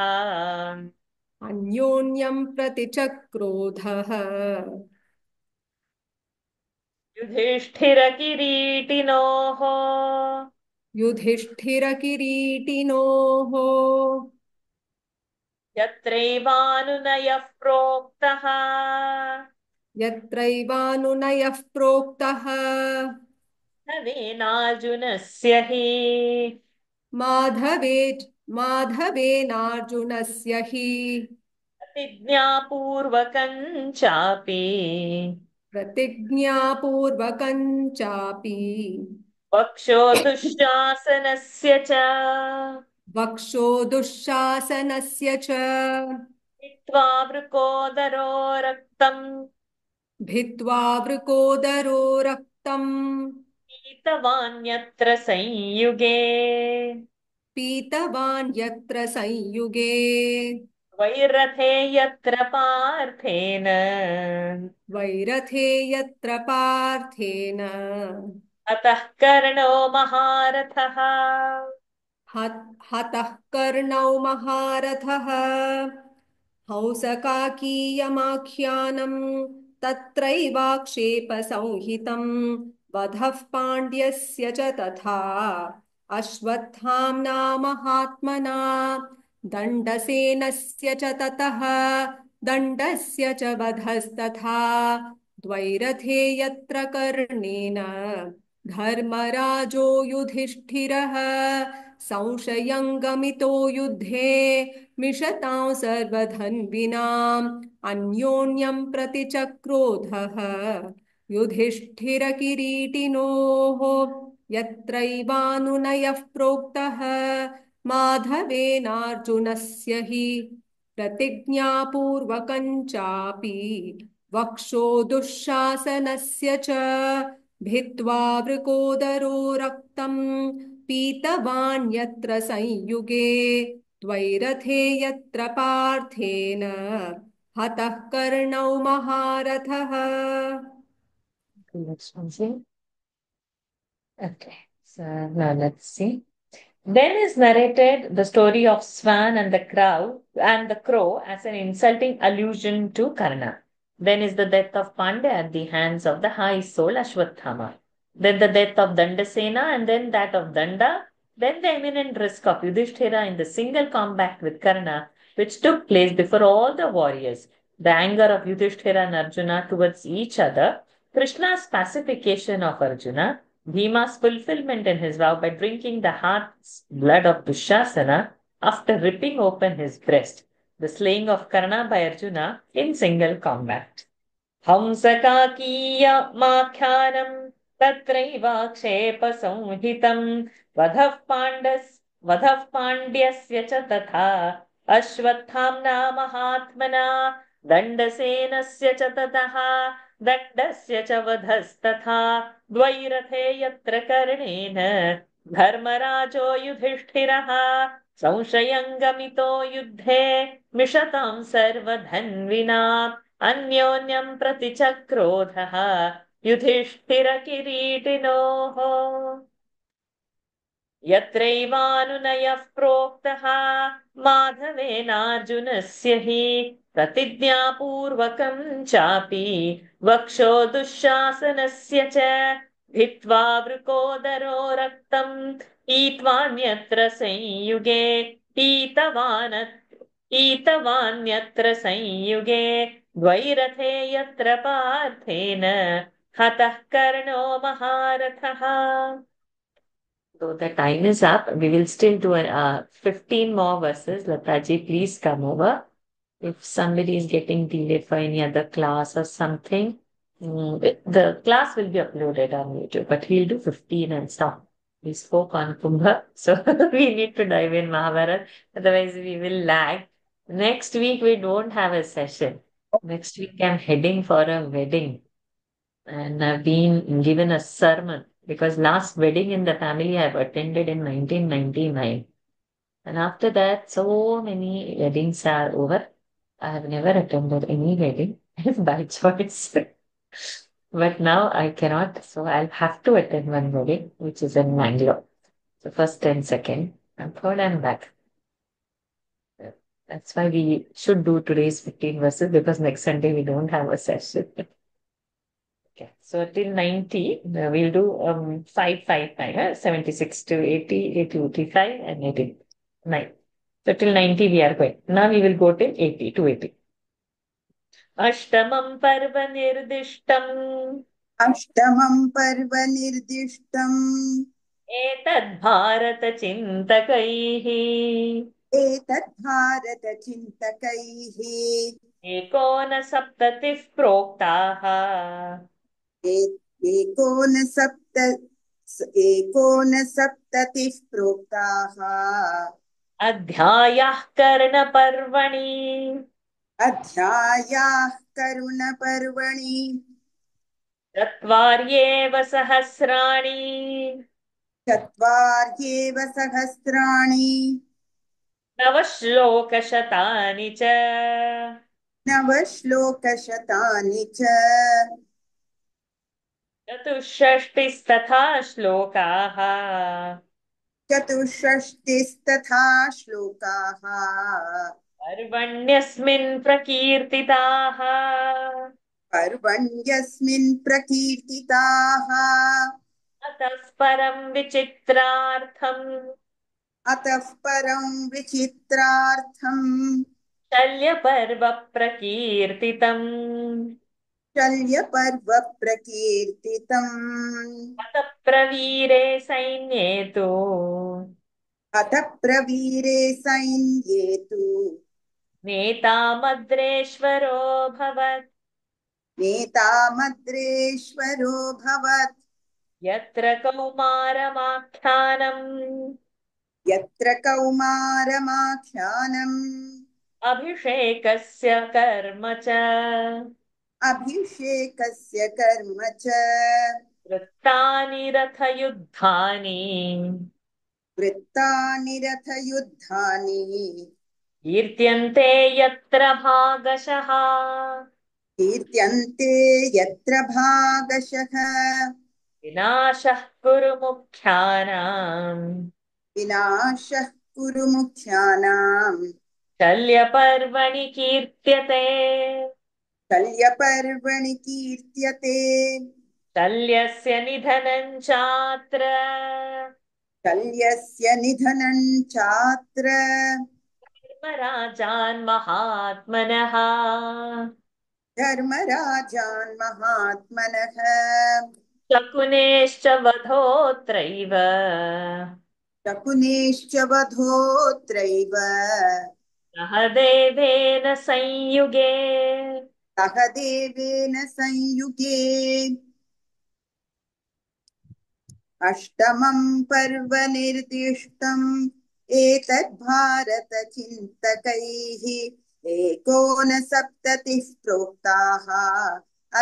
अन्योन्यं प्रतिचक्रोधः युधिष्ठिरकिरीटिनोः युधिष्ठिरकिरीटिनोः यत्रैवानुनयः प्रोक्तः यत्रैवानुनयः प्रोक्तः नवेनार्जुनस्य हि माधवे माधवेनार्जुनस्य हि प्रतिज्ञापूर्वकं चापि प्रतिज्ञापूर्वकं चापि वक्षो दुःशासनस्य च वक्षो दुःशासनस्य च हित्वा वृकोदरो रक्तम् भित्त्वा वृकोदरो रक्तम् पीतवान्यत्र संयुगे पीतवान् यत्र संयुगे वैरथे यत्र पार्थेन वैरथे यत्र पार्थेन अतः कर्णो महारथः हतः कर्णौ महारथः हंसकाकीयमाख्यानं तत्रैवाक्षेपसंहितं वधः पाण्ड्यस्य च तथा अश्वत्थाम्ना महात्मना दण्डसेनस्य च ततः दण्डस्य च वधस्तथा द्वैरथे यत्र कर्णेन धर्मराजो युधिष्ठिरः संशयं गमितो युद्धे मिषतां सर्वधन्विनाम् अन्योन्यं प्रतिचक्रोधः युधिष्ठिरकिरीटिनोः यत्रैवानुनयः प्रोक्तः माधवेनार्जुनस्य हि प्रतिज्ञापूर्वकं चापि वक्षो दुःशासनस्य च भित्त्वा वृकोदरो रक्तम् पीतवान् यत्र संयुगे द्वैरथे यत्र पार्थेन हतः कर्णौ महारथः Next one, see. Okay, so now let's see. Then is narrated the story of Swan and the crow as an insulting allusion to Karna. Then is the death of Pandya at the hands of the high soul Ashwatthama. Then the death of Dandasena and then that of Danda. Then the imminent risk of Yudhishthira in the single combat with Karna, which took place before all the warriors. The anger of Yudhishthira and Arjuna towards each other. Krishna's pacification of Arjuna. Bhima's fulfillment in his vow by drinking the heart's blood of Dushasana after ripping open his breast, the slaying of Karna by Arjuna in single combat. Hamsakakiyamakyanam tatraivakshepasamhitam vadhav pandyasya cha tatha ashwathamna mahatmana dandasenasya cha tataha दण्डस्य च वधस्तथा द्वैरथे यत्र कर्णेन धर्मराजो युधिष्ठिरः संशयं गमितो युद्धे मिषतां सर्वधन्विनाम् अन्योन्यं प्रतिचक्रोधः युधिष्ठिरकिरीटिनोः यत्रैवानुनयः प्रोक्तः माधवेनार्जुनस्य हि प्रतिज्ञापूर्वकं चापि वक्षो दुःशासनस्य च भित्त्वा वृकोदरो रक्तम् पीत्वान्यत्र संयुगे पीतवान्यत्र संयुगे द्वैरथे यत्र पार्थेन हतः कर्णो महारथः. So the time is up. We will still do 15 more verses. Lataji, please come over. If somebody is getting delayed for any other class or something, the class will be uploaded on YouTube, but we'll do 15 and stop. We spoke on Kumbha, so we need to dive in Mahabharata, otherwise we will lag. Next week we don't have a session. Next week I'm heading for a wedding and I've been given a sermon because last wedding in the family I've attended in 1999. And after that, so many weddings are over. I have never attended any wedding by choice. But now I cannot, so I'll have to attend one wedding, which is in Mangalore. So first and second, and third I'm back. That's why we should do today's 15 verses because next Sunday we don't have a session. Okay, so till 90, we'll do 76 to 80, 80 to 85, and 89. So till 90 we are going. Now we will go till 80 to 80. अष्टमं पर्व निर्दिष्टम् अष्टमं पर्व निर्दिष्टम् एतद् भारतचिन्तकैः एतद् भारतचिन्तकैः एकोनसप्ततिः प्रोक्ताः एकोनसप्ततिः प्रोक्ताः अध्यायाः कर्णपर्वणि अध्यायाः करुणपर्वणि चत्वार्येव सहस्राणि चत्वार्येव सहस्राणि नवश्लोकशतानि च नवश्लोकशतानि च चतुष्षष्टिस्तथा श्लोकाः चतुष्षष्टिस्तथा श्लोकाः पर्वण्यस्मिन् प्रकीर्तिताः पर्वण्यस्मिन् प्रकीर्तिताः अतः परं विचित्रार्थम् अतः परं विचित्रार्थम् शल्यपर्व प्रकीर्तितम् शल्यपर्व प्रकीर्तितम् अत प्रवीरे सैन्ये तु अथ प्रवीरे सैन्ये तु नेता मद्रेश्वरोऽभवत् नेता मद्रेश्वरो भवत् यत्र कौमारमाख्यानम् यत्र कौमारमाख्यानम् अभिषेकस्य कर्म च अभिषेकस्य कर्म च वृत्तानि रथयुद्धानि वृत्तानि रथयुद्धानि कीर्त्यन्ते यत्र भागशः कीर्त्यन्ते यत्र भागशः विनाशः कुरु मुख्यानाम् विनाशः कुरु मुख्यानाम् शल्यपर्वणि कीर्त्यते शल्यपर्वणि कीर्त्यते शल्यस्य निधनं चात्र शल्यस्य निधनं चात्र धर्मराजान् महात्मनः धर्मराजान् महात्मनः शकुनेश्च वधोत्रैव शकुनेश्च वधोत्रैव सहदेवेन संयुगे सहदेवेन संयुगे अष्टमं पर्व निर्दिष्टम् एतद् भारतचिन्तकैः एकोनसप्ततिः प्रोक्ताः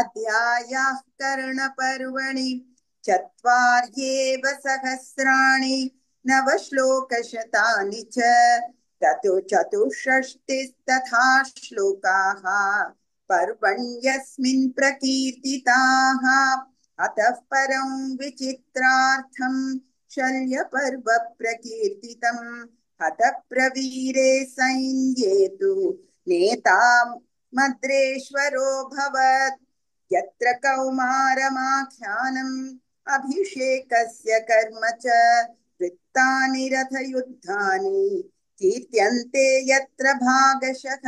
अध्यायाः कर्णपर्वणि चत्वार्येव सहस्राणि नवश्लोकशतानि च चतुष्षष्टिस्तथा श्लोकाः पर्वण्यस्मिन् प्रकीर्तिताः अतः परं विचित्रार्थम् शल्यपर्व प्रकीर्तितम् हतः प्रवीरे सैन्ये तु नेता मद्रेश्वरो भवत् यत्र कौमारमाख्यानम् अभिषेकस्य कर्म च वृत्तानि रथयुद्धानि कीर्त्यन्ते यत्र भागशः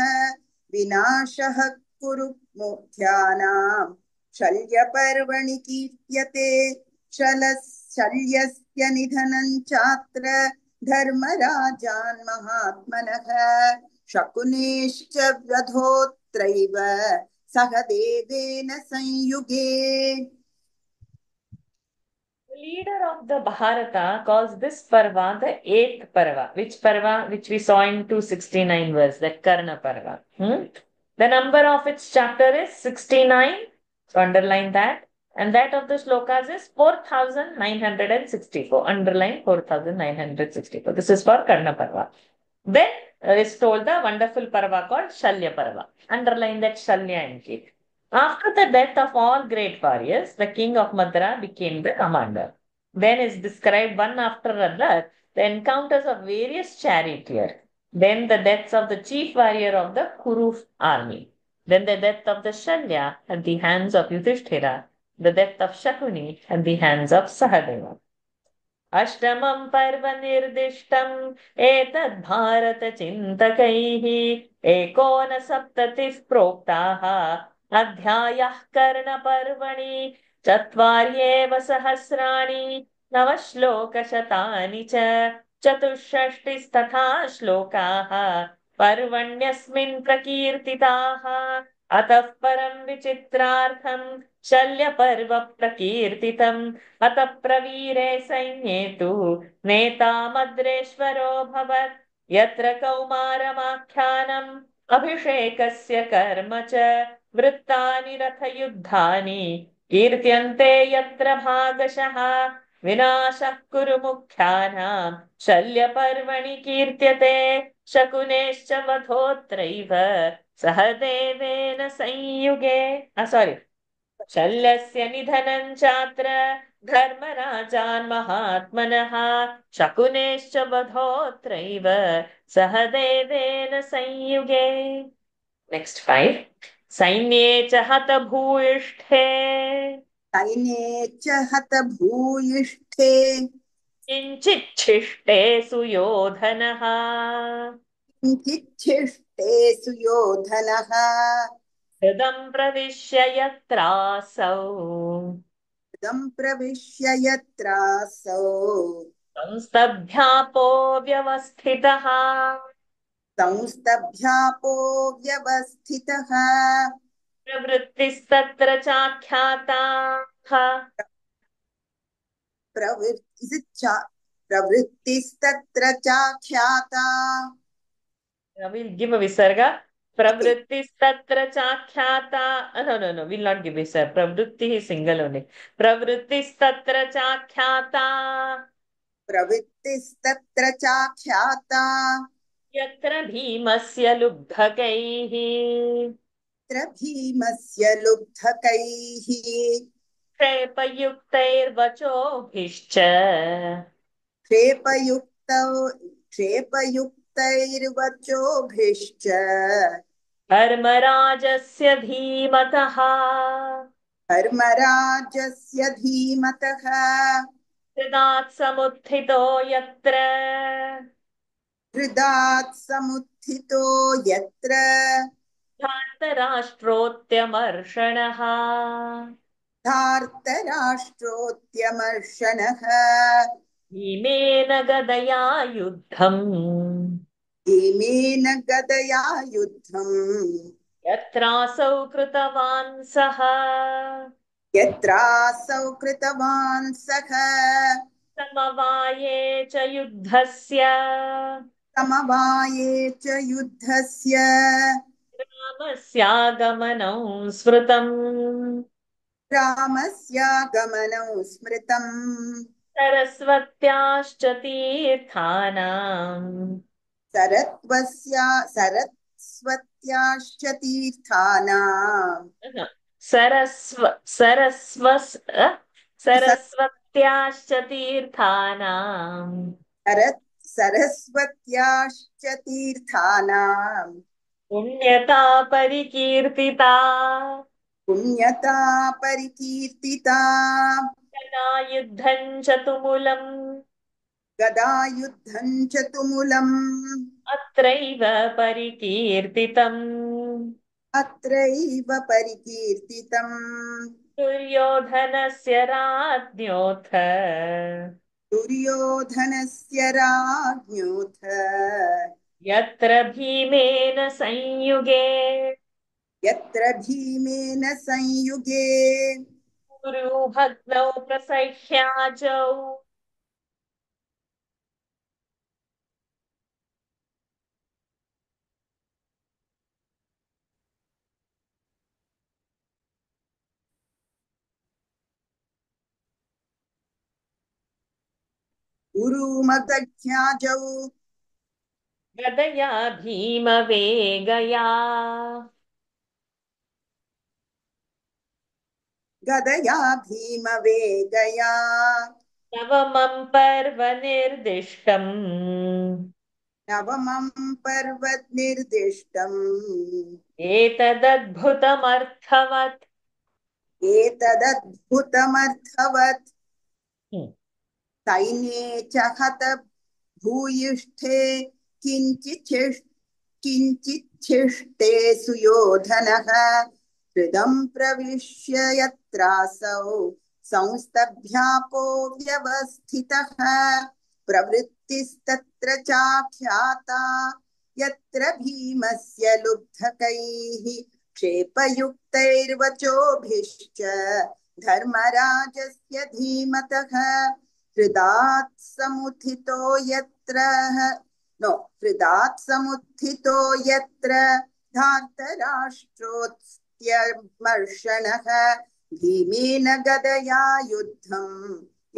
विनाशः कुरु मुख्यानाम् शल्यपर्वणि कीर्त्यते शल्यस्य निधनं चात्र धर्मराजान् महात्मनः शकुनेश्च वधोत्रैव सह देवेन संयुगे. The leader of the Bharata calls this Parva the eighth Parva. Which Parva? Which we saw in 269 verse, that Karna Parva. The number of its chapter is 69. So underline that. And that of the shlokas is 4964. Underline 4964. This is for Karna Parva. Then is told the wonderful Parva called Shalya Parva. Underline that Shalya and keep. After the death of all great warriors, the king of Madra became the commander. Then is described one after another the encounters of various charioteers. Then the deaths of the chief warrior of the Kuru army. Then the death of the Shalya at the hands of Yudhishthira. The death of Shakuni at the hands of Sahadeva. अष्टमं पर्व निर्दिष्टम् एतद् भारतचिन्तकैः एकोनसप्ततिः प्रोक्ताः अध्यायः कर्णपर्वणि चत्वार्येव सहस्राणि नवश्लोकशतानि च चतुष्षष्टिस्तथा श्लोकाः पर्वण्यस्मिन् प्रकीर्तिताः अतः परं विचित्रार्थं शल्यपर्व प्रकीर्तितम् अतः प्रवीरे सैन्ये तु नेता मद्रेश्वरोऽभवत् यत्र कौमारमाख्यानम् अभिषेकस्य कर्म च वृत्तानि रथयुद्धानि कीर्त्यन्ते यत्र भागशः विनाशः कुरु मुख्यानाम् शल्यपर्वणि कीर्त्यते शकुनेश्च वधोत्रैव सह देवेन संयुगे. Sorry. शल्यस्य निधनं चात्र धर्मराजान् महात्मनः शकुनेश्च वधोत्रैव सह देवेन संयुगे. Next 5. सैन्ये च हतभूयिष्ठे सैन्ये च हतभूयिष्ठे किञ्चिच्छिष्टे सुयोधनः किञ्चिच्छिष्टे सुयोधनः हृदं प्रविश्य यत्रासौ हृदं प्रविश्य यत्रासौ संस्तभ्यापो व्यवस्थितः संस्तभ्यापो व्यवस्थितः प्रवृत्तिस्तत्र चाख्याताः प्रवृत्तिस्तत्र चाख्याता. I will give a visarga. Pravrittistatra chakhyaata. No. Will not give visarga. Pravritti is single only. Pravrittistatra chakhyaata. प्रवृत्तिस्तत्र चाख्याता यत्र भीमस्य लुब्धकैः यत्र भीमस्य लुब्धकैः क्षेपयुक्तैर्वचोभिश्च क्षेपयुक्तैर्वचोभिश्च धर्मराजस्य धीमतः धर्मराजस्य धीमतः हृदात् समुत्थितो यत्र हृदात् समुत्थितो यत्र धार्तराष्ट्रोत्यमर्षणः धार्तराष्ट्रोत्यमर्षणः भीमेन गदया युद्धम् भीमेन गदया युद्धम् यत्रासौ कृतवान् सः यत्रासौ कृतवान् सः समवाये च युद्धस्य समवाये च युद्धस्य रामस्यागमनौ स्मृतम् रामस्यागमनौ स्मृतम् सरस्वत्याश्च तीर्थानाम् सरस्वत्याश्च तीर्थानाम् सरस्वत्याश्च तीर्थानाम् सरस्वत्याश्च तीर्थानाम् पुण्यता परिकीर्तिता पुण्यता परिकीर्तिता गदा युद्धं च तुमुलम् गदायुद्धं च तुमुलम् अत्रैव परिकीर्तितम् अत्रैव परिकीर्तितम् दुर्योधनस्य राज्ञोऽथ दुर्योधनस्य राज्ञोऽथ यत्र भीमेन संयुगे यत्र भीमेन संयुगे कुरुभग्नौ प्रसह्याजौ उरुमदख्याजौ गदया भीमवेगया गदया भीमवेगया नवमं पर्वनिर्दिष्टम् नवमं पर्वनिर्दिष्टम् एतदद्भुतमर्थवत् एतदद्भुतमर्थवत् सैन्ये च हत भूयिष्ठे किञ्चिच्छिष्टे सुयोधनः हृदं प्रविश्य यत्रासौ संस्तभ्यापो व्यवस्थितः प्रवृत्तिस्तत्र चाख्याता यत्र भीमस्य लुब्धकैः क्षेपयुक्तैर्वचोभिश्च धर्मराजस्य धीमतः हृदात् समुत्थितो यत्र धार्तराष्ट्रोऽत्यमर्षणः भीमेन गदया युद्धं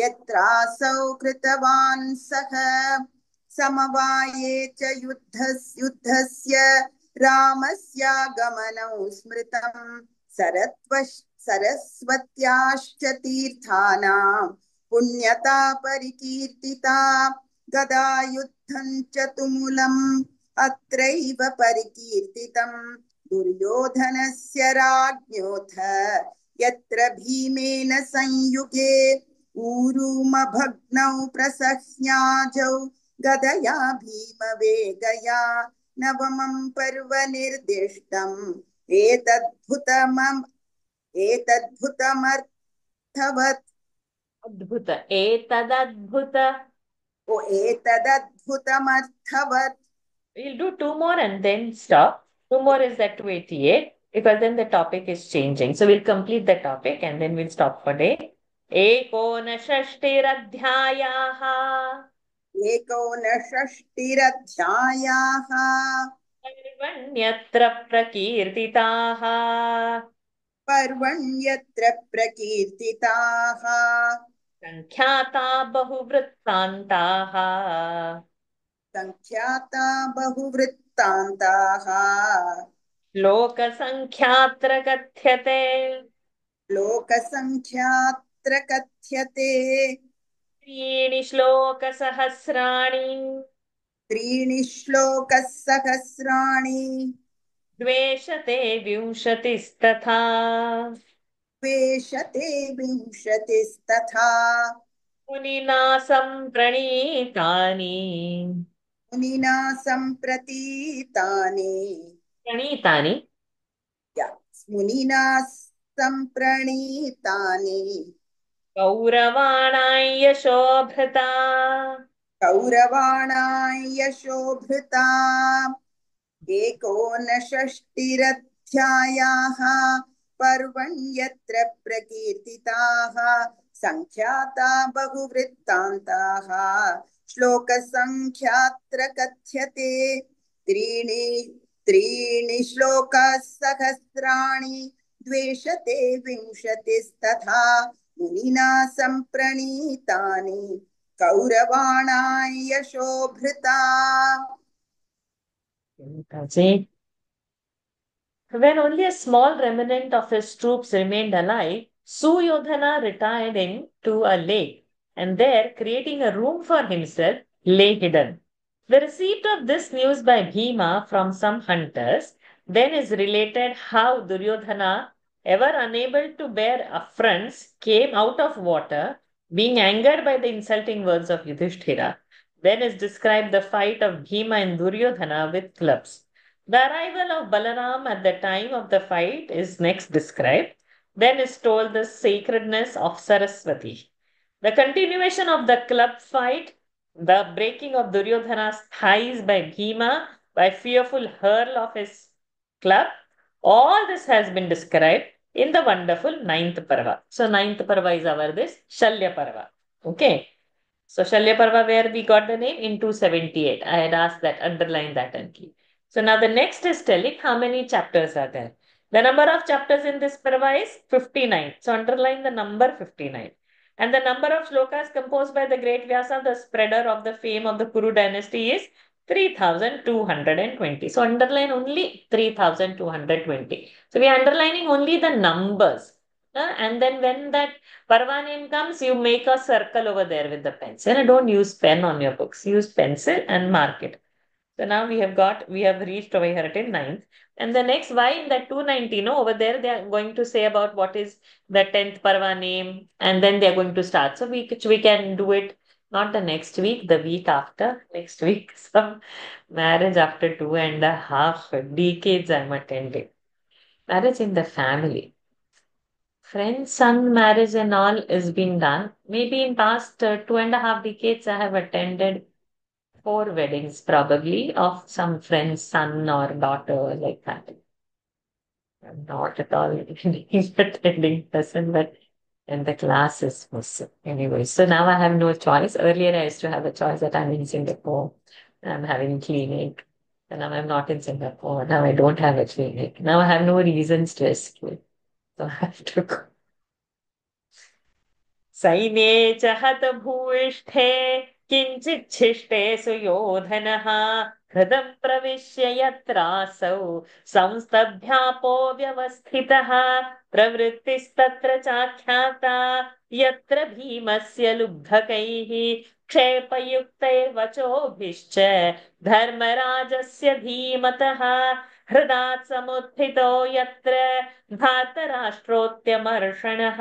यत्रासौ कृतवान् सः समवाये च युद्धस्य रामस्यागमनौ स्मृतं सरस्वत्याश्च तीर्थानां पुण्यता परिकीर्तिता गदायुद्धं च तुमुलम् अत्रैव परिकीर्तितं दुर्योधनस्य राज्ञोऽथ यत्र भीमेन संयुगे ऊरुमभग्नौ प्रसह्याजौ गदया भीमवेगया नवमं पर्व निर्दिष्टम् एतद्भुतमर्थवत् अद्भुत एतदद्भुत एतदद्भुतमर्थवत्. We'll do two more and then stop. Two more is at 288 because then the topic is changing. So we'll complete the topic and then we'll stop for day. एकोनषष्टिरध्यायाः एकोनषष्टिरध्यायाः पर्वण्यत्र प्रकीर्तिताः पर्वण्यत्र प्रकीर्तिताः सङ्ख्याता बहुवृत्तान्ताः सङ्ख्याता बहुवृत्तान्ताः लोकसङ्ख्यात्र कथ्यते लोकसङ्ख्यात्र कथ्यते त्रीणि श्लोकसहस्राणि त्रीणि श्लोकसहस्राणि द्वेषते विंशतिस्तथा द्वेषते विंशतिस्तथा मुनिना सम्प्रणीतानि मुनिना सम्प्रतीतानि प्रणीतानि मुनिना सम्प्रणीतानि कौरवाणाय यशोभृता कौरवाणाय यशोभृता एकोनषष्टिरध्यायाः पर्वण्यत्र प्रकीर्तिताः सङ्ख्याता बहुवृत्तान्ताः श्लोकसङ्ख्यात्र कथ्यते त्रीणि श्लोकसहस्राणि द्वेषते विंशतिस्तथा मुनिना सम्प्रणीतानि कौरवाणाय यशोभृता. When only a small remnant of his troops remained alive, Suyodhana retired into a lake and there, creating a room for himself, lay hidden. The receipt of this news by Bhima from some hunters then is related how Duryodhana, ever unable to bear affronts, came out of water, being angered by the insulting words of Yudhishthira. Then is described the fight of Bhima and Duryodhana with clubs. The arrival of Balaram at the time of the fight is next described. Then is told the sacredness of Saraswati. The continuation of the club fight, the breaking of Duryodhana's thighs by Bhima by fearful hurl of his club, all this has been described in the wonderful ninth Parva. So ninth Parva is our this Shalya Parva. Okay. So Shalya Parva, where we got the name in 278. I had asked that, underline that and keep. So now the next is telling how many chapters are there. The number of chapters in this Parva is 59. So underline the number 59. And the number of shlokas composed by the great Vyasa, the spreader of the fame of the Kuru dynasty, is 3220. So underline only 3220. So we are underlining only the numbers. And then when that Parva name comes, you make a circle over there with the pencil. And don't use pen on your books. Use pencil and mark it. So now we have reached over here till 9th. And the next, why in that 290, no, over there they are going to say about what is the 10th Parva name, and then they are going to start. So we can do it not the next week, the week after. Next week, some marriage after 2.5 decades I'm attending. Marriage in the family. Friend's son marriage and all is being done. Maybe in past 2.5 decades, I have attended 4 weddings probably of some friend's son or daughter like that. I'm not at all attending person, but and the class is missing. Anyway, so now I have no choice. Earlier I used to have a choice that I'm in Singapore, I'm having clinic. And now I'm not in Singapore. Now I don't have a clinic. Now I have no reasons to escape. So I have to go. सैन्ये च हतभूयिष्ठे किञ्चिच्छिष्टे सुयोधनः हृदं प्रविश्य यत्रासौ संस्तभ्यापो व्यवस्थितः प्रवृत्तिस्तत्र चाख्याता यत्र भीमस्य लुब्धकैः क्षेपयुक्तैर्वचोभिश्च धर्मराजस्य धीमतः हृदात् समुत्थितो यत्र धातराष्ट्रोत्यमर्षणः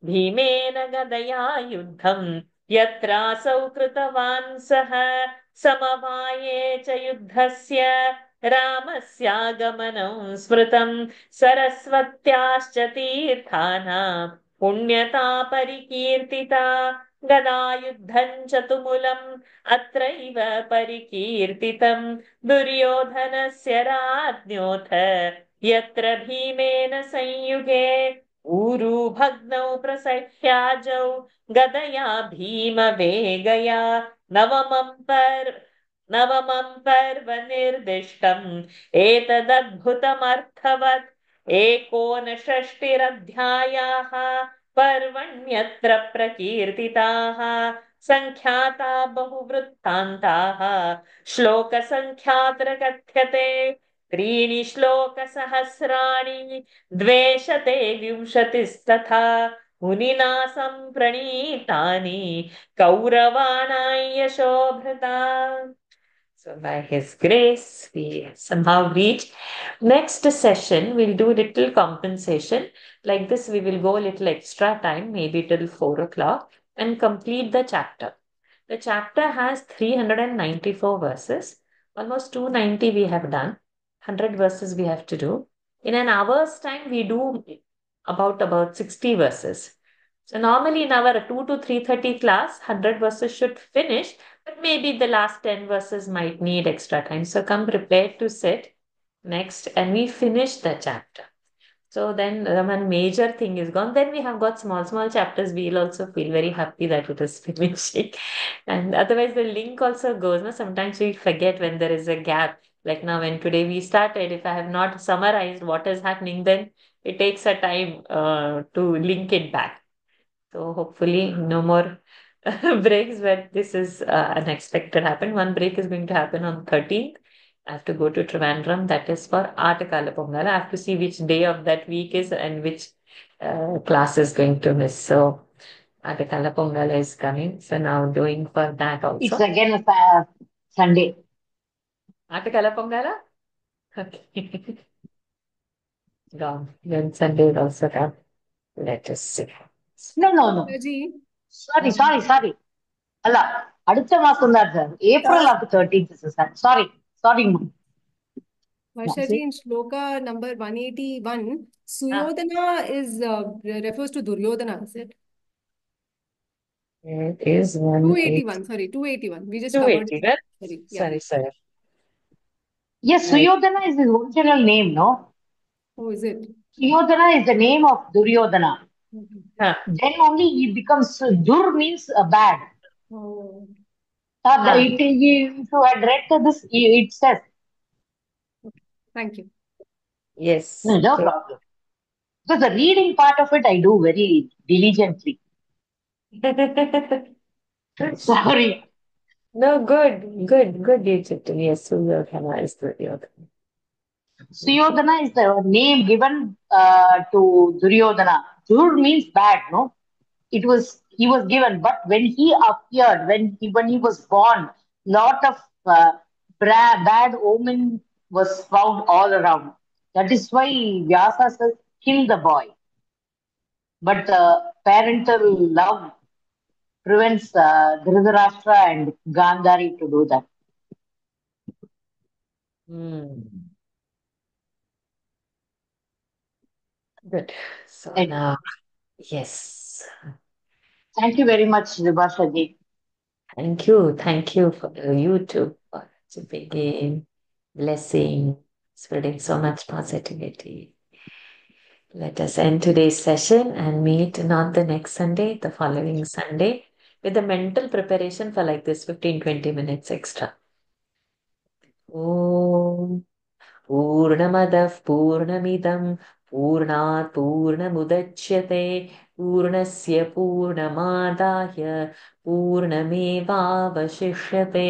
भीमेन गदया युद्धम् यत्रासौ कृतवान् सः समवाये च युद्धस्य रामस्यागमनं स्मृतं सरस्वत्याश्च तीर्थानां पुण्यता परिकीर्तिता गदायुद्धं च तुमुलम् अत्रैव परिकीर्तितं दुर्योधनस्य राज्ञोऽथ यत्र भीमेन संयुगे ऊरू भग्नौ प्रसह्याजौ गदया भीमवेगया नवमं पर्व निर्दिष्टम् एतदद्भुतमर्थवत् एकोनषष्टिरध्यायाः पर्वण्यत्र प्रकीर्तिताः सङ्ख्याता बहुवृत्तान्ताः श्लोकसङ्ख्यात्र कथ्यते 3 श्लोकसहस्राणि द्वेषते 20तथा मुनिना सम्प्रणीतानि कौरवाणायशोभृता. So by his grace, we somehow reach. Next session, we'll do little compensation. Like this, we will go a little extra time, maybe till 4 o'clock, and complete the chapter. The chapter has 394 verses. Almost 290 we have done. 100 verses we have to do. In an hour's time, we do about 60 verses. So normally in our 2 to 3:30 class, 100 verses should finish, but maybe the last 10 verses might need extra time. So come prepared to sit next and we finish the chapter. So then one major thing is gone. Then we have got small chapters. We'll also feel very happy that it is finishing. And otherwise the link also goes. No? Sometimes we forget when there is a gap. Like now when today we started, if I have not summarized what is happening, then it takes a time to link it back. So hopefully no more breaks, but this is unexpected happen. One break is going to happen on 13th. I have to go to Trivandrum. That is for Atakala Pongala. I have to see which day of that week is and which class is going to miss. So Atakala Pongala is coming. So now doing for that also. It's again Sunday. Atakala Pongala? Okay. Gone. Then Sunday will also come. Let us see. No. Ji. Sorry. ಅಲ್ಲ அடுத்த மாசம் தான் sir April of 13th sir sorry Varshaji, in shloka number 181, Suyodhana is refers to Duryodhana, is it? It is 281, sorry, 281. We just covered 280, it. right? Sorry, yeah. Sorry. Yes, Right. Suyodhana is his original name, no? Oh, is it? Suyodhana is the name of Duryodhana. Okay. Huh. Then only he becomes Dur means bad. Oh, If you had read this, it says. thank you. Yes. No problem. Because the reading part of it I do very diligently. Sorry. No, good, you did. Yes, Suryodhana is Duryodhana. Suyodhana is the name given to Duryodhana. Dur means bad, no? He was given, but when he appeared, when he was born, lot of bad omen was found all around. That is why Vyasa says, kill the boy. But parental love prevents Dhritarashtra and Gandhari to do that. Hmm. Good. So And now, yes. thank you very much, Vibhasha ji. Thank you for you too for begin blessing, spreading so much positivity. Let us end today's session and meet not the next Sunday, the following Sunday, with the mental preparation for like this 15-20 minutes extra. Om पूर्णमदः पूर्णमिदं पूर्णात् पूर्णमुदच्यते पूर्णस्य पूर्णमादाय पूर्णमेवावशिष्यते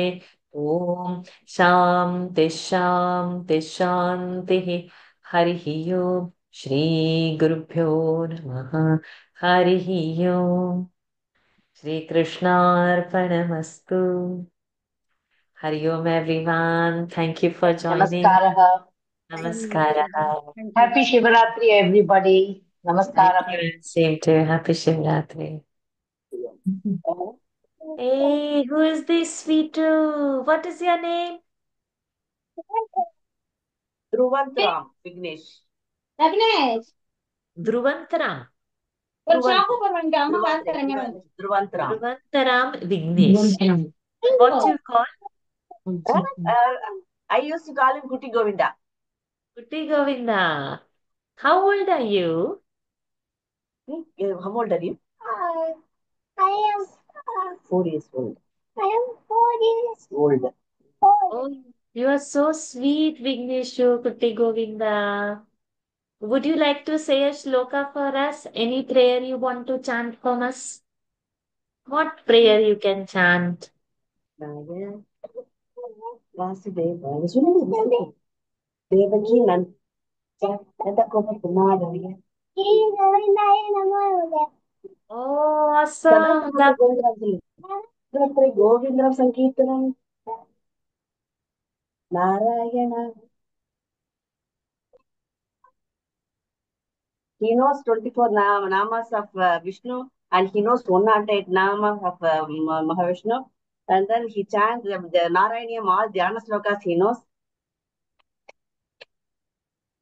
ॐ शान्तिः हरिः ओम् श्रीगुरुभ्यो नमः हरिः ओम् श्रीकृष्णार्पणमस्तु Hari Om everyone. Thank you for joining. Namaskaraha. Namaskara. Thank you. Happy Shivaratri, everybody. Thank Namaskaraha. you. Same to you. Happy Shivratri. Hey, who is this sweetu? What is your name? Dhruvantaram, Vignesh. Dhruvantaram. Dhruvantaram. Dhruvantaram Vignesh. And what you call? I used to call him Kuti Govinda. Putti Govinda. How old are you? How old are you? I am 4 years old. I am 4 years old. Oh, you are so sweet, Vigneshu Putti Govinda. Would you like to say a shloka for us? Any prayer you want to chant from us? What prayer you can chant? Vasudeva, Devaki Nandakumar. Oh, awesome. Govindram Sankirtanam. Narayana. He knows 24 namas of Vishnu, and he knows 108 namas of Mahavishnu. And then he chants the Narayaniam, all Dhyana slokas he knows.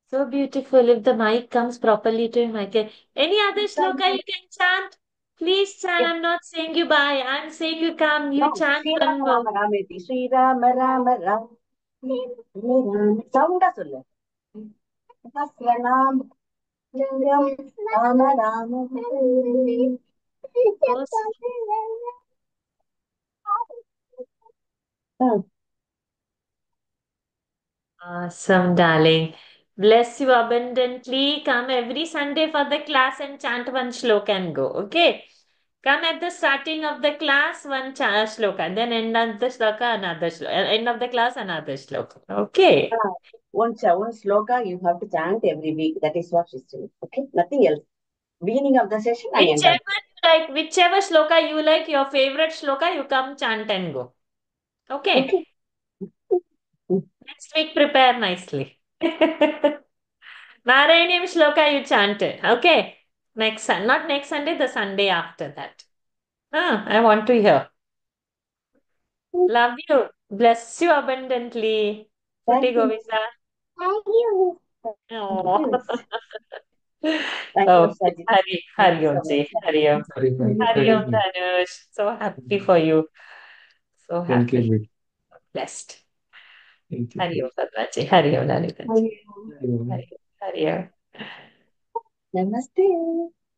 So beautiful. If the mic comes properly to him, I can. Any other shloka you can chant? Please chant. I'm not saying you bye. I'm saying you come. You No, chant Sri one Rama more. Rama Rameti. Sri Rama Rama Rama. Sound சொல்லு Rama Rama. Oh, awesome, darling. Bless you abundantly. Come every Sunday for the class and chant one shloka and go. Okay. Come at the starting of the class, one shloka. Then end of the shloka, another shloka. End of the class, another shloka. Okay. One sloka you have to chant every week. That is what she's doing. Okay, nothing else. Beginning of the session and end of. Whichever shloka you like, your favorite shloka, you come chant and go. Okay. Okay. Next week, prepare nicely. Narayaniam shloka you chant it. Okay. Not next Sunday, the Sunday after that. I want to hear. Love you. Bless you abundantly. Thank Putti you. Govinda. Oh. Thank Oh, you, Sajid. Thank Hari you Om so ji, much. Hari Om. Hari Om Dhanush. So happy for you. So Thank you, happy. Vic. Blessed. Thank you. Hari Om Sadhva ji, Hari Om Lalita ji. Hari Om. Hari Om. Namaste.